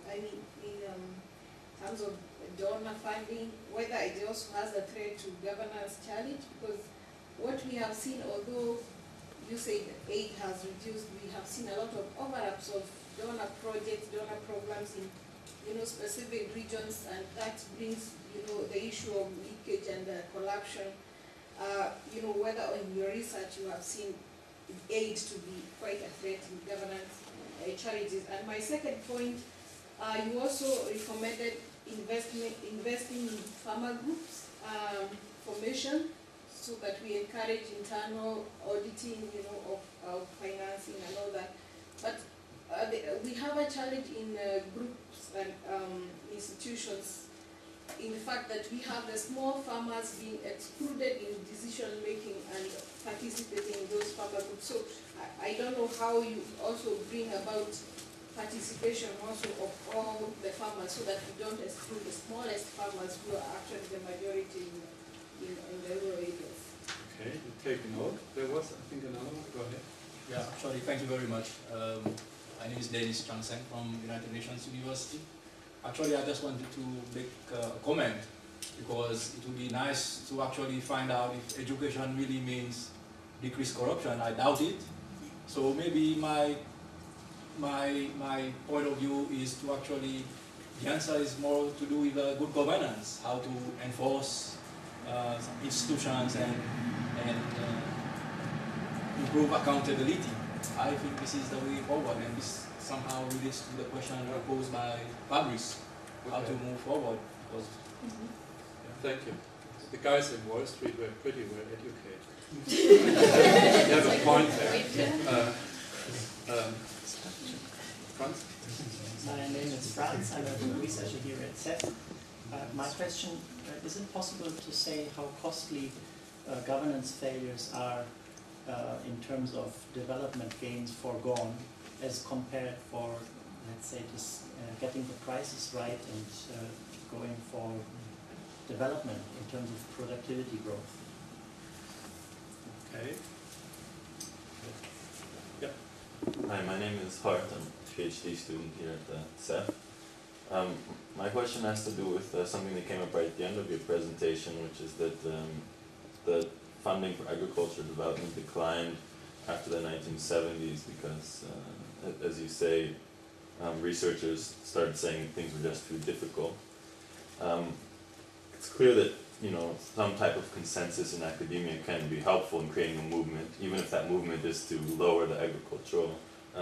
terms of donor funding, whether it also has a threat to governance challenge, because what we have seen, although you say that aid has reduced, we have seen a lot of overlaps of donor projects, donor programs in specific regions, and that brings the issue of leakage and corruption. Whether in your research you have seen aid to be quite a threat in governance challenges. And my second point, you also recommended investing in farmer groups formation, so that we encourage internal auditing, of financing and all that. But we have a challenge in groups and institutions, in the fact that we have the small farmers being excluded in decision making and participating in those farmer groups. So I don't know how you also bring about participation also of all the farmers, so that we don't exclude the smallest farmers who are actually the majority in the rural areas. Okay, you take note. There was, I think, another one. Go ahead. Yeah, actually, thank you very much. My name is Dennis Changseng from United Nations University. Actually, I just wanted to make a comment, because it would be nice to actually find out if education really means decrease corruption. I doubt it. So maybe my point of view is to actually, the answer is more to do with good governance, how to enforce institutions and improve accountability. I think this is the way forward, and this somehow relates to the question posed by Fabrice, how to move forward. Because, Thank you. The guys in Wall Street were pretty well educated. You have a point there. Franz? My name is Franz. I'm a researcher here at ZEF. My question, is it possible to say how costly governance failures are in terms of development gains foregone as compared for, let's say, just getting the prices right and going for development in terms of productivity growth? Okay. Yep. Hi, my name is Hart. I'm a PhD student here at the ZEF. My question has to do with something that came up right at the end of your presentation, which is that the funding for agriculture development declined after the 1970s because, as you say, researchers started saying things were just too difficult. It's clear that some type of consensus in academia can be helpful in creating a movement, even if that movement is to lower the agricultural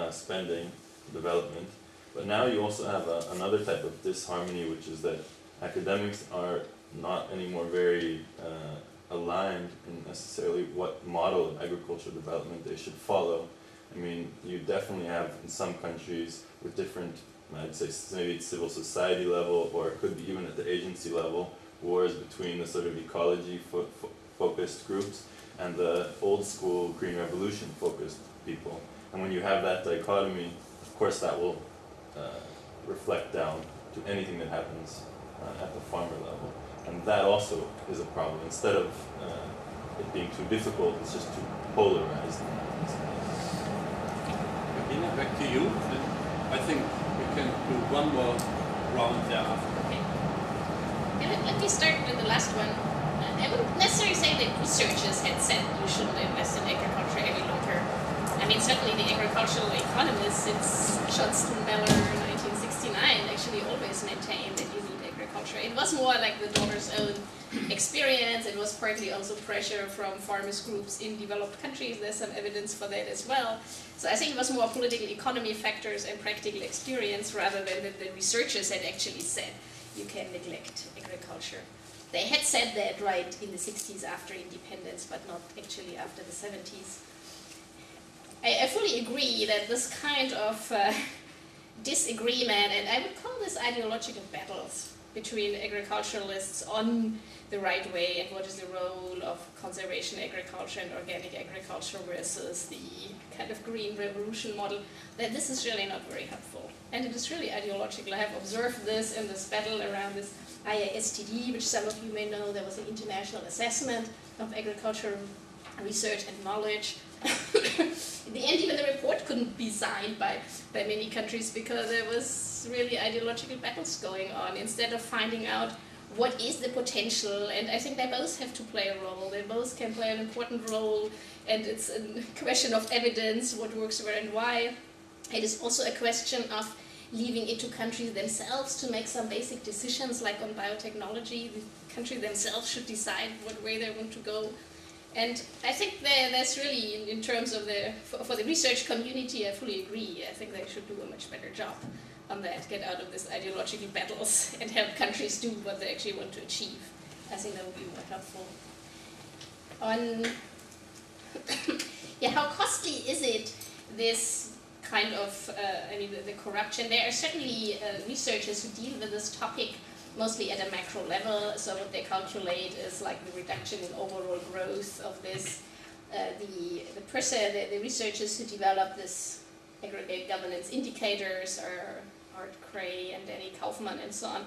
spending development. But now you also have another type of disharmony, which is that academics are not anymore very aligned in necessarily what model of agricultural development they should follow. I mean, you definitely have in some countries with different, I'd say maybe it's civil society level, or it could be even at the agency level, wars between the sort of ecology focused groups and the old school Green Revolution focused people. And when you have that dichotomy, of course that will reflect down to anything that happens at the farmer level. And that also is a problem. Instead of it being too difficult, it's just too polarized. Regina, back to you. I think we can do one more round thereafter. Okay. Yeah, let me start with the last one. I wouldn't necessarily say that researchers had said you shouldn't invest in agriculture any longer. I mean, certainly the agricultural economists since John Stuhlmeller in 1969 actually always maintained that you need agriculture. It was more like the donors' own experience. It was partly also pressure from farmers' groups in developed countries. There's some evidence for that as well. So I think it was more political economy factors and practical experience rather than that the researchers had actually said you can neglect agriculture. They had said that right in the 60s after independence, but not actually after the 70s. I fully agree that this kind of disagreement, and I would call this ideological battles between agriculturalists on the right way and what is the role of conservation agriculture and organic agriculture versus the kind of green revolution model, that this is really not very helpful. And it is really ideological. I have observed this in this battle around this IASTD, which some of you may know. There was an international assessment of agricultural research and knowledge. In the end, even the report couldn't be signed by many countries because there was really ideological battles going on instead of finding out what is the potential. And I think they both have to play a role. They both can play an important role, and it's a question of evidence, what works where and why. It is also a question of leaving it to countries themselves to make some basic decisions, like on biotechnology. The country themselves should decide what way they want to go. And I think that's really, in terms of for the research community, I fully agree. I think they should do a much better job on that, get out of this ideological battles and help countries do what they actually want to achieve. I think that would be more helpful. On yeah, how costly is it, this kind of, the corruption? There are certainly researchers who deal with this topic mostly at a macro level. So what they calculate is like the reduction in overall growth of this. The researchers who develop this aggregate governance indicators are Art Cray and Danny Kaufman and so on.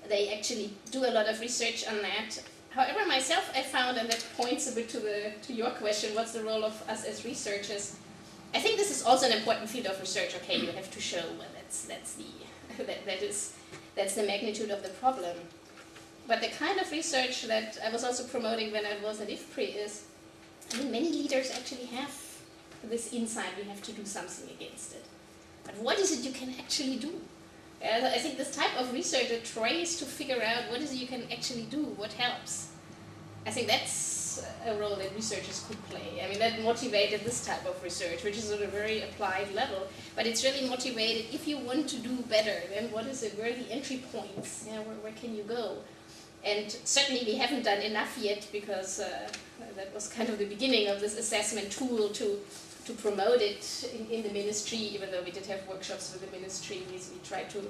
They actually do a lot of research on that. However, myself, I found, and that points a bit to your question, what's the role of us as researchers? I think this is also an important field of research. Okay, you have to show well, that's the magnitude of the problem. But the kind of research that I was also promoting when I was at IFPRI is, many leaders actually have this insight, we have to do something against it. But what is it you can actually do? I think this type of research that tries to figure out what is it you can actually do, what helps. I think that's a role that researchers could play. That motivated this type of research, which is at a very applied level. But it's really motivated, if you want to do better, then what is it? Where are the entry points? Where can you go? And certainly we haven't done enough yet, because that was kind of the beginning of this assessment tool to promote it in the ministry, even though we did have workshops with the ministries. We tried to,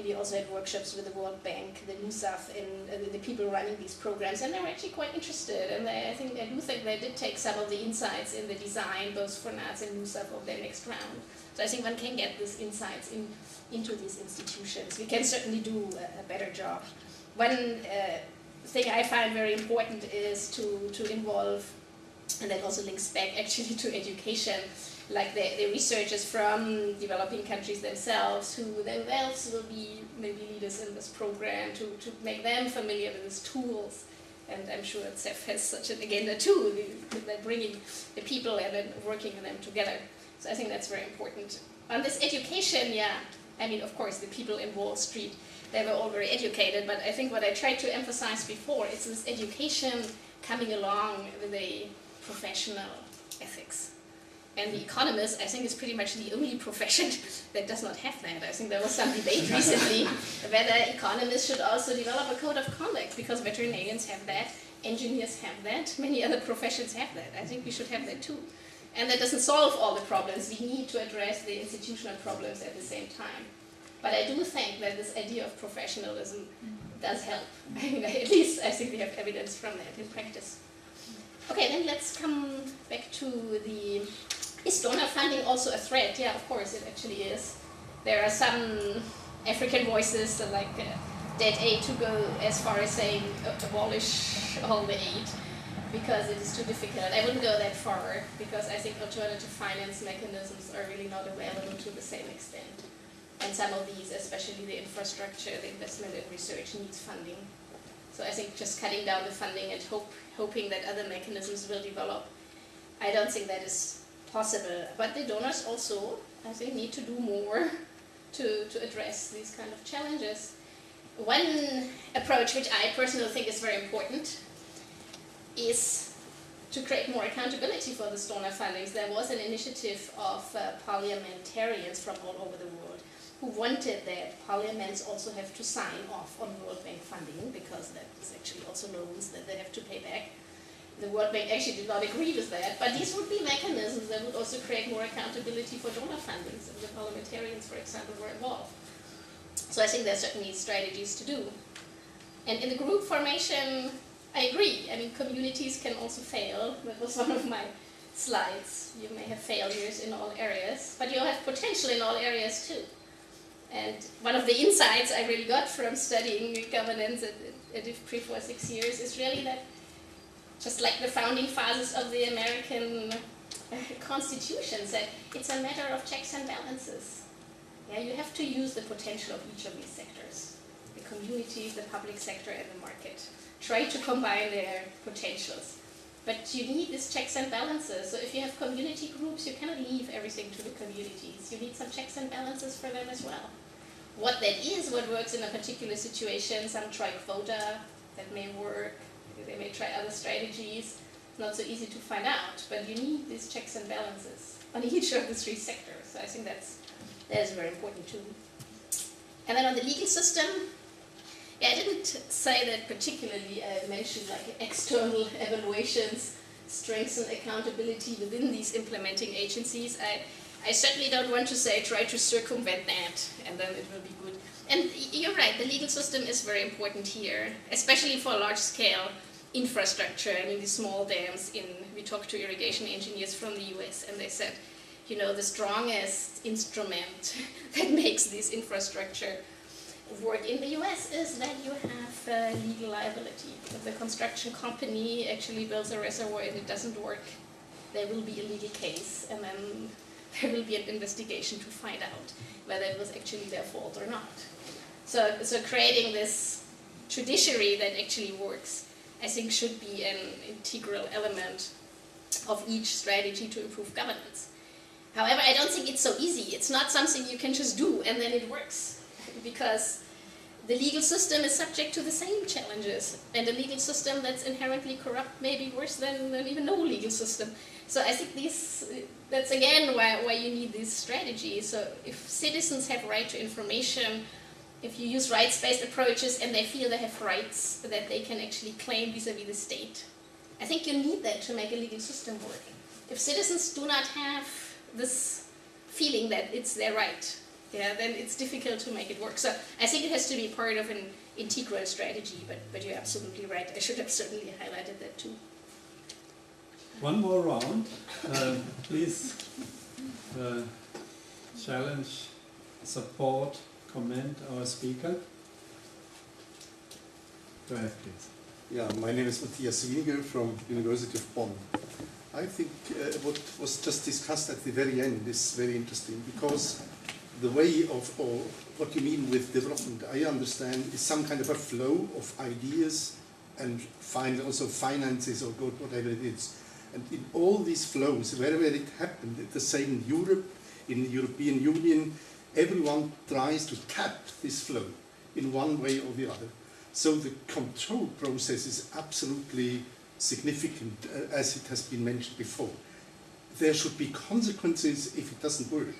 we also had workshops with the World Bank, the NUSAF, and the people running these programs, and they were actually quite interested. And I do think they did take some of the insights in the design, both for NATS and NUSAF, of their next round. So I think one can get these insights into these institutions. We can certainly do a better job. One thing I find very important is to involve, and that also links back actually to education, like the researchers from developing countries themselves, who themselves will be maybe leaders in this program, to make them familiar with these tools. And I'm sure that ZEF has such an agenda too, they're bringing the people and then working with them together. So I think that's very important. On this education, of course the people in Wall Street, they were all very educated, but I think what I tried to emphasize before is this education coming along with a professional ethics. And the economist, I think, is pretty much the only profession that does not have that. I think there was some debate recently whether economists should also develop a code of conduct, because veterinarians have that, engineers have that, many other professions have that. I think we should have that too. And that doesn't solve all the problems. We need to address the institutional problems at the same time. But I do think that this idea of professionalism does help. At least I think we have evidence from that in practice. Okay, then let's come back to is donor funding also a threat? Yeah, of course, it actually is. There are some African voices, like debt aid to go as far as saying abolish all the aid, because it is too difficult. I wouldn't go that far, because I think alternative finance mechanisms are really not available to the same extent. And some of these, especially the infrastructure, the investment in research, needs funding. So I think just cutting down the funding and hoping that other mechanisms will develop, I don't think that is possible. But the donors also, I think, need to do more to address these kind of challenges. One approach which I personally think is very important is to create more accountability for the donor fundings. There was an initiative of parliamentarians from all over the world who wanted that parliaments also have to sign off on World Bank funding, because that is actually also loans that they have to pay back. The World Bank actually did not agree with that, but these would be mechanisms that would also create more accountability for donor fundings, and the parliamentarians, for example, were involved. So I think there are certainly strategies to do. And in the group formation, I agree. I mean, communities can also fail. That was one of my slides. You may have failures in all areas, but you have potential in all areas too. And one of the insights I really got from studying governance at IFPRI for 6 years is really that, just like the founding fathers of the American Constitution said, it's a matter of checks and balances. Yeah, you have to use the potential of each of these sectors, the communities, the public sector, and the market. Try to combine their potentials. But you need these checks and balances. So if you have community groups, you cannot leave everything to the communities. You need some checks and balances for them as well. What that is, what works in a particular situation, some try quota, that may work. They may try other strategies. Not so easy to find out, but you need these checks and balances on each of the three sectors. So I think that is very important too. And then on the legal system, yeah, I didn't say that particularly. I mentioned like external evaluations, strengthen accountability within these implementing agencies. I certainly don't want to say try to circumvent that and then it will be good. And you're right, the legal system is very important here, especially for large-scale infrastructure. I mean, the small dams we talked to irrigation engineers from the US, and they said, you know, the strongest instrument that makes this infrastructure work in the US is that you have legal liability. If the construction company actually builds a reservoir and it doesn't work, there will be a legal case, and then there will be an investigation to find out whether it was actually their fault or not. So creating this judiciary that actually works, I think, should be an integral element of each strategy to improve governance. However, I don't think it's so easy. It's not something you can just do and then it works, because the legal system is subject to the same challenges, and a legal system that's inherently corrupt may be worse than even no legal system. So I think that's again why you need these strategies. So if citizens have right to information, if you use rights-based approaches and they feel they have rights that they can actually claim vis-a-vis the state, I think you need that to make a legal system work. If citizens do not have this feeling that it's their right, then it's difficult to make it work. So I think it has to be part of an integral strategy, but you're absolutely right. I should have certainly highlighted that too. One more round. Please challenge, support, comment our speaker. Go ahead, please. Yeah, my name is Matthias Winiger from University of Bonn. I think what was just discussed at the very end is very interesting, because the way of, or what you mean with development, I understand, is some kind of a flow of ideas and also finances or whatever it is. And in all these flows, wherever it happened, the same in Europe, in the European Union, everyone tries to tap this flow in one way or the other. So the control process is absolutely significant, as it has been mentioned before. There should be consequences if it doesn't work.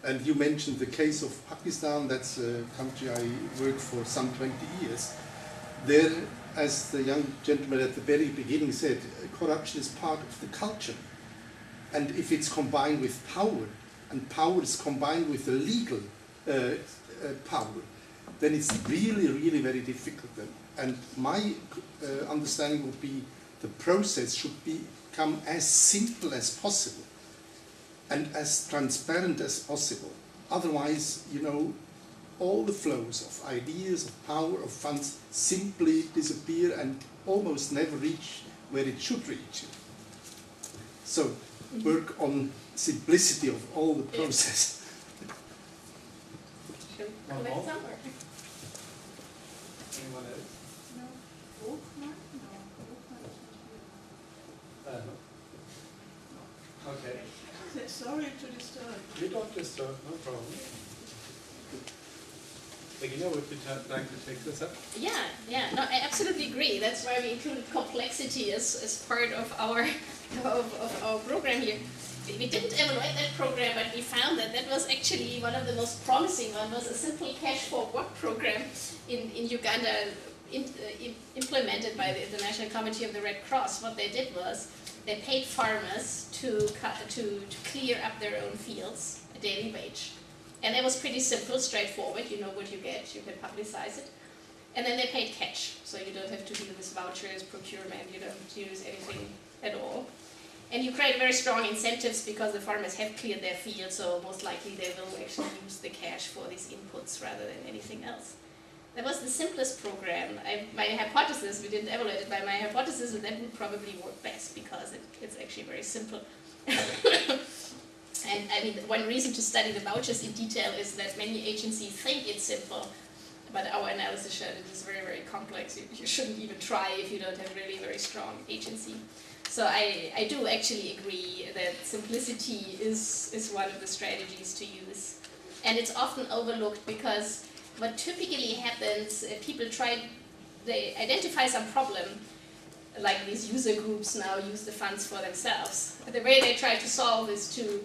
And you mentioned the case of Pakistan. That's a country I worked for some 20 years. There, as the young gentleman at the very beginning said, corruption is part of the culture. And if it's combined with power, and power is combined with the legal power, then it's really, really very difficult. And my understanding would be the process should become as simple as possible and as transparent as possible. Otherwise, you know, all the flows of ideas, of power, of funds simply disappear and almost never reach where it should reach. So work on simplicity of all the process. Shall we One collect more? some, or? Anyone else? No. Hochmann? No. Hochmann is not here. No. Okay. Sorry to disturb. You don't disturb, no problem. Regina, would you like to take this up? Yeah, no, I absolutely agree. That's why we included complexity as part of our our program here. We didn't evaluate that program, but we found that that was actually one of the most promising one. Was a simple cash for work program in Uganda, implemented by the International Committee of the Red Cross. What they did was they paid farmers to clear up their own fields, a daily wage. And it was pretty simple, straightforward. You know what you get, you can publicize it. And then they paid cash, so you don't have to deal with vouchers, procurement, you don't have to use anything at all. And you create very strong incentives because the farmers have cleared their fields, so most likely they will actually use the cash for these inputs rather than anything else. That was the simplest program. My hypothesis, we didn't evaluate it, but my hypothesis is that would probably work best because it's actually very simple. And I mean, one reason to study the vouchers in detail is that many agencies think it's simple, but our analysis showed it is very, very complex. You shouldn't even try if you don't have really very strong agency. So I do actually agree that simplicity is one of the strategies to use. And it's often overlooked because what typically happens, people they identify some problem, like these user groups now use the funds for themselves. The way they try to solve is to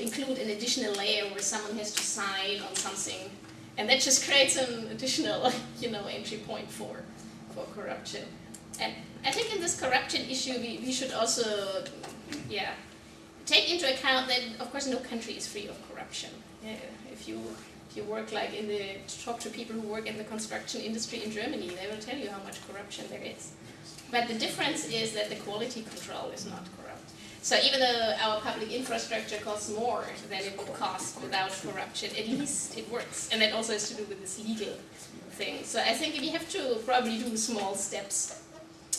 include an additional layer where someone has to sign on something, and that just creates an additional, entry point for corruption. And I think in this corruption issue, we should also, take into account that, of course, no country is free of corruption. If you work talk to people who work in the construction industry in Germany, they will tell you how much corruption there is. But the difference is that the quality control is not corrupt. So even though our public infrastructure costs more than it would cost without corruption, at least it works. And that also has to do with this legal thing. So I think we have to probably do small steps.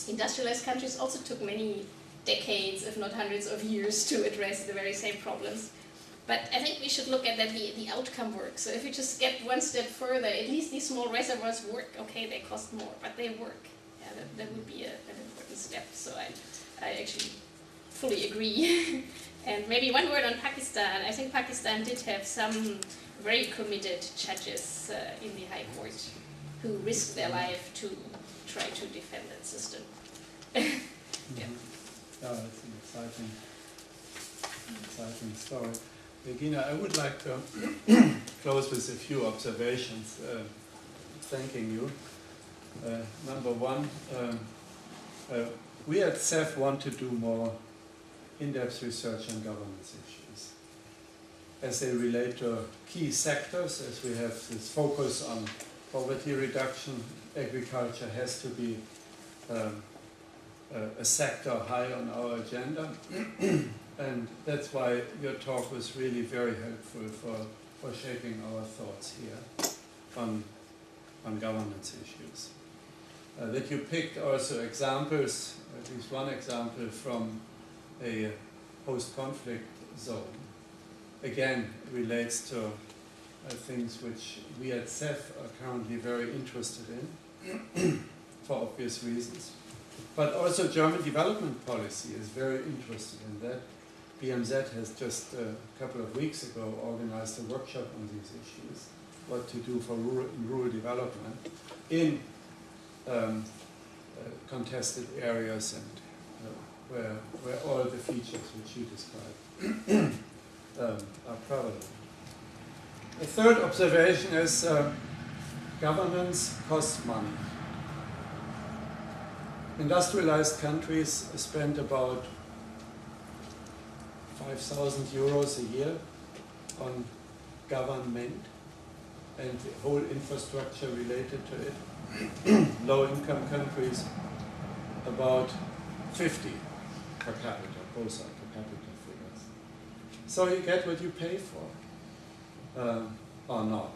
Industrialized countries also took many decades, if not hundreds of years, to address the very same problems. But I think we should look at that the outcome works. So if we just get one step further, at least these small reservoirs work. Okay, they cost more, but they work. Yeah, that would be an important step. So I actually fully agree. And maybe one word on Pakistan. I think Pakistan did have some very committed judges in the High Court who risked their life to try to defend that system. Yeah. Oh, it's an exciting story. Regina, I would like to close with a few observations, thanking you. Number one, we at ZEF want to do more in-depth research on governance issues as they relate to key sectors, as we have this focus on poverty reduction. Agriculture has to be a sector high on our agenda, and that's why your talk was really very helpful for shaping our thoughts here on governance issues. That you picked also examples, at least one example from a post-conflict zone, again relates to things which we at ZEF are currently very interested in, for obvious reasons. But also German development policy is very interested in that. BMZ has just a couple of weeks ago organized a workshop on these issues, what to do for rural development in contested areas and where all the features which you described are prevalent. A third observation is governance costs money. Industrialized countries spend about 5,000 euros a year on government and the whole infrastructure related to it. Low-income countries, about 50 per capita, both are per capita figures. So you get what you pay for, or not.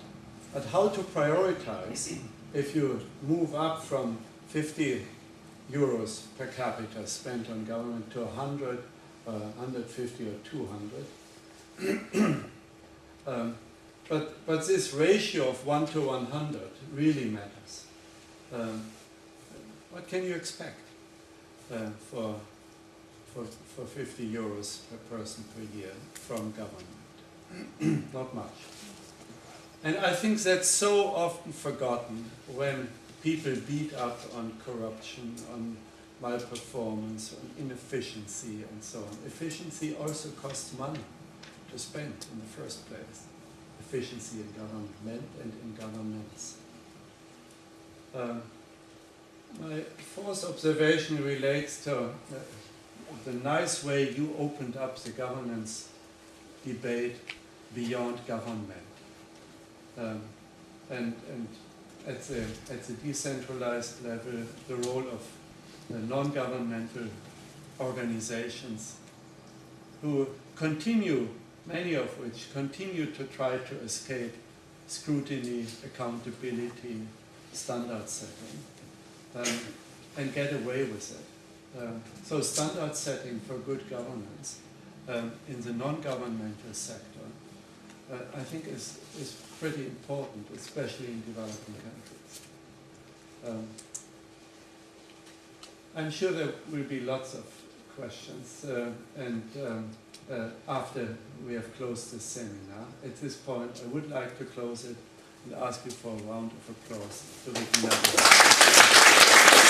but how to prioritize if you move up from 50 euros per capita spent on government to 100, 150 or 200. But this ratio of 1 to 100 really matters. What can you expect for 50 euros per person per year from government? Not much. And I think that's so often forgotten when people beat up on corruption, on malperformance, on inefficiency and so on. Efficiency also costs money to spend in the first place. Efficiency in government and in governments. My fourth observation relates to the nice way you opened up the governance debate beyond government. And at the decentralized level, the role of non-governmental organizations who continue, many of which continue to try to escape scrutiny, accountability, standard setting, and get away with it. So standard setting for good governance in the non-governmental sector, I think is pretty important, especially in developing countries. I'm sure there will be lots of questions, and after we have closed this seminar. At this point, I would like to close it and ask you for a round of applause for Regina Birner.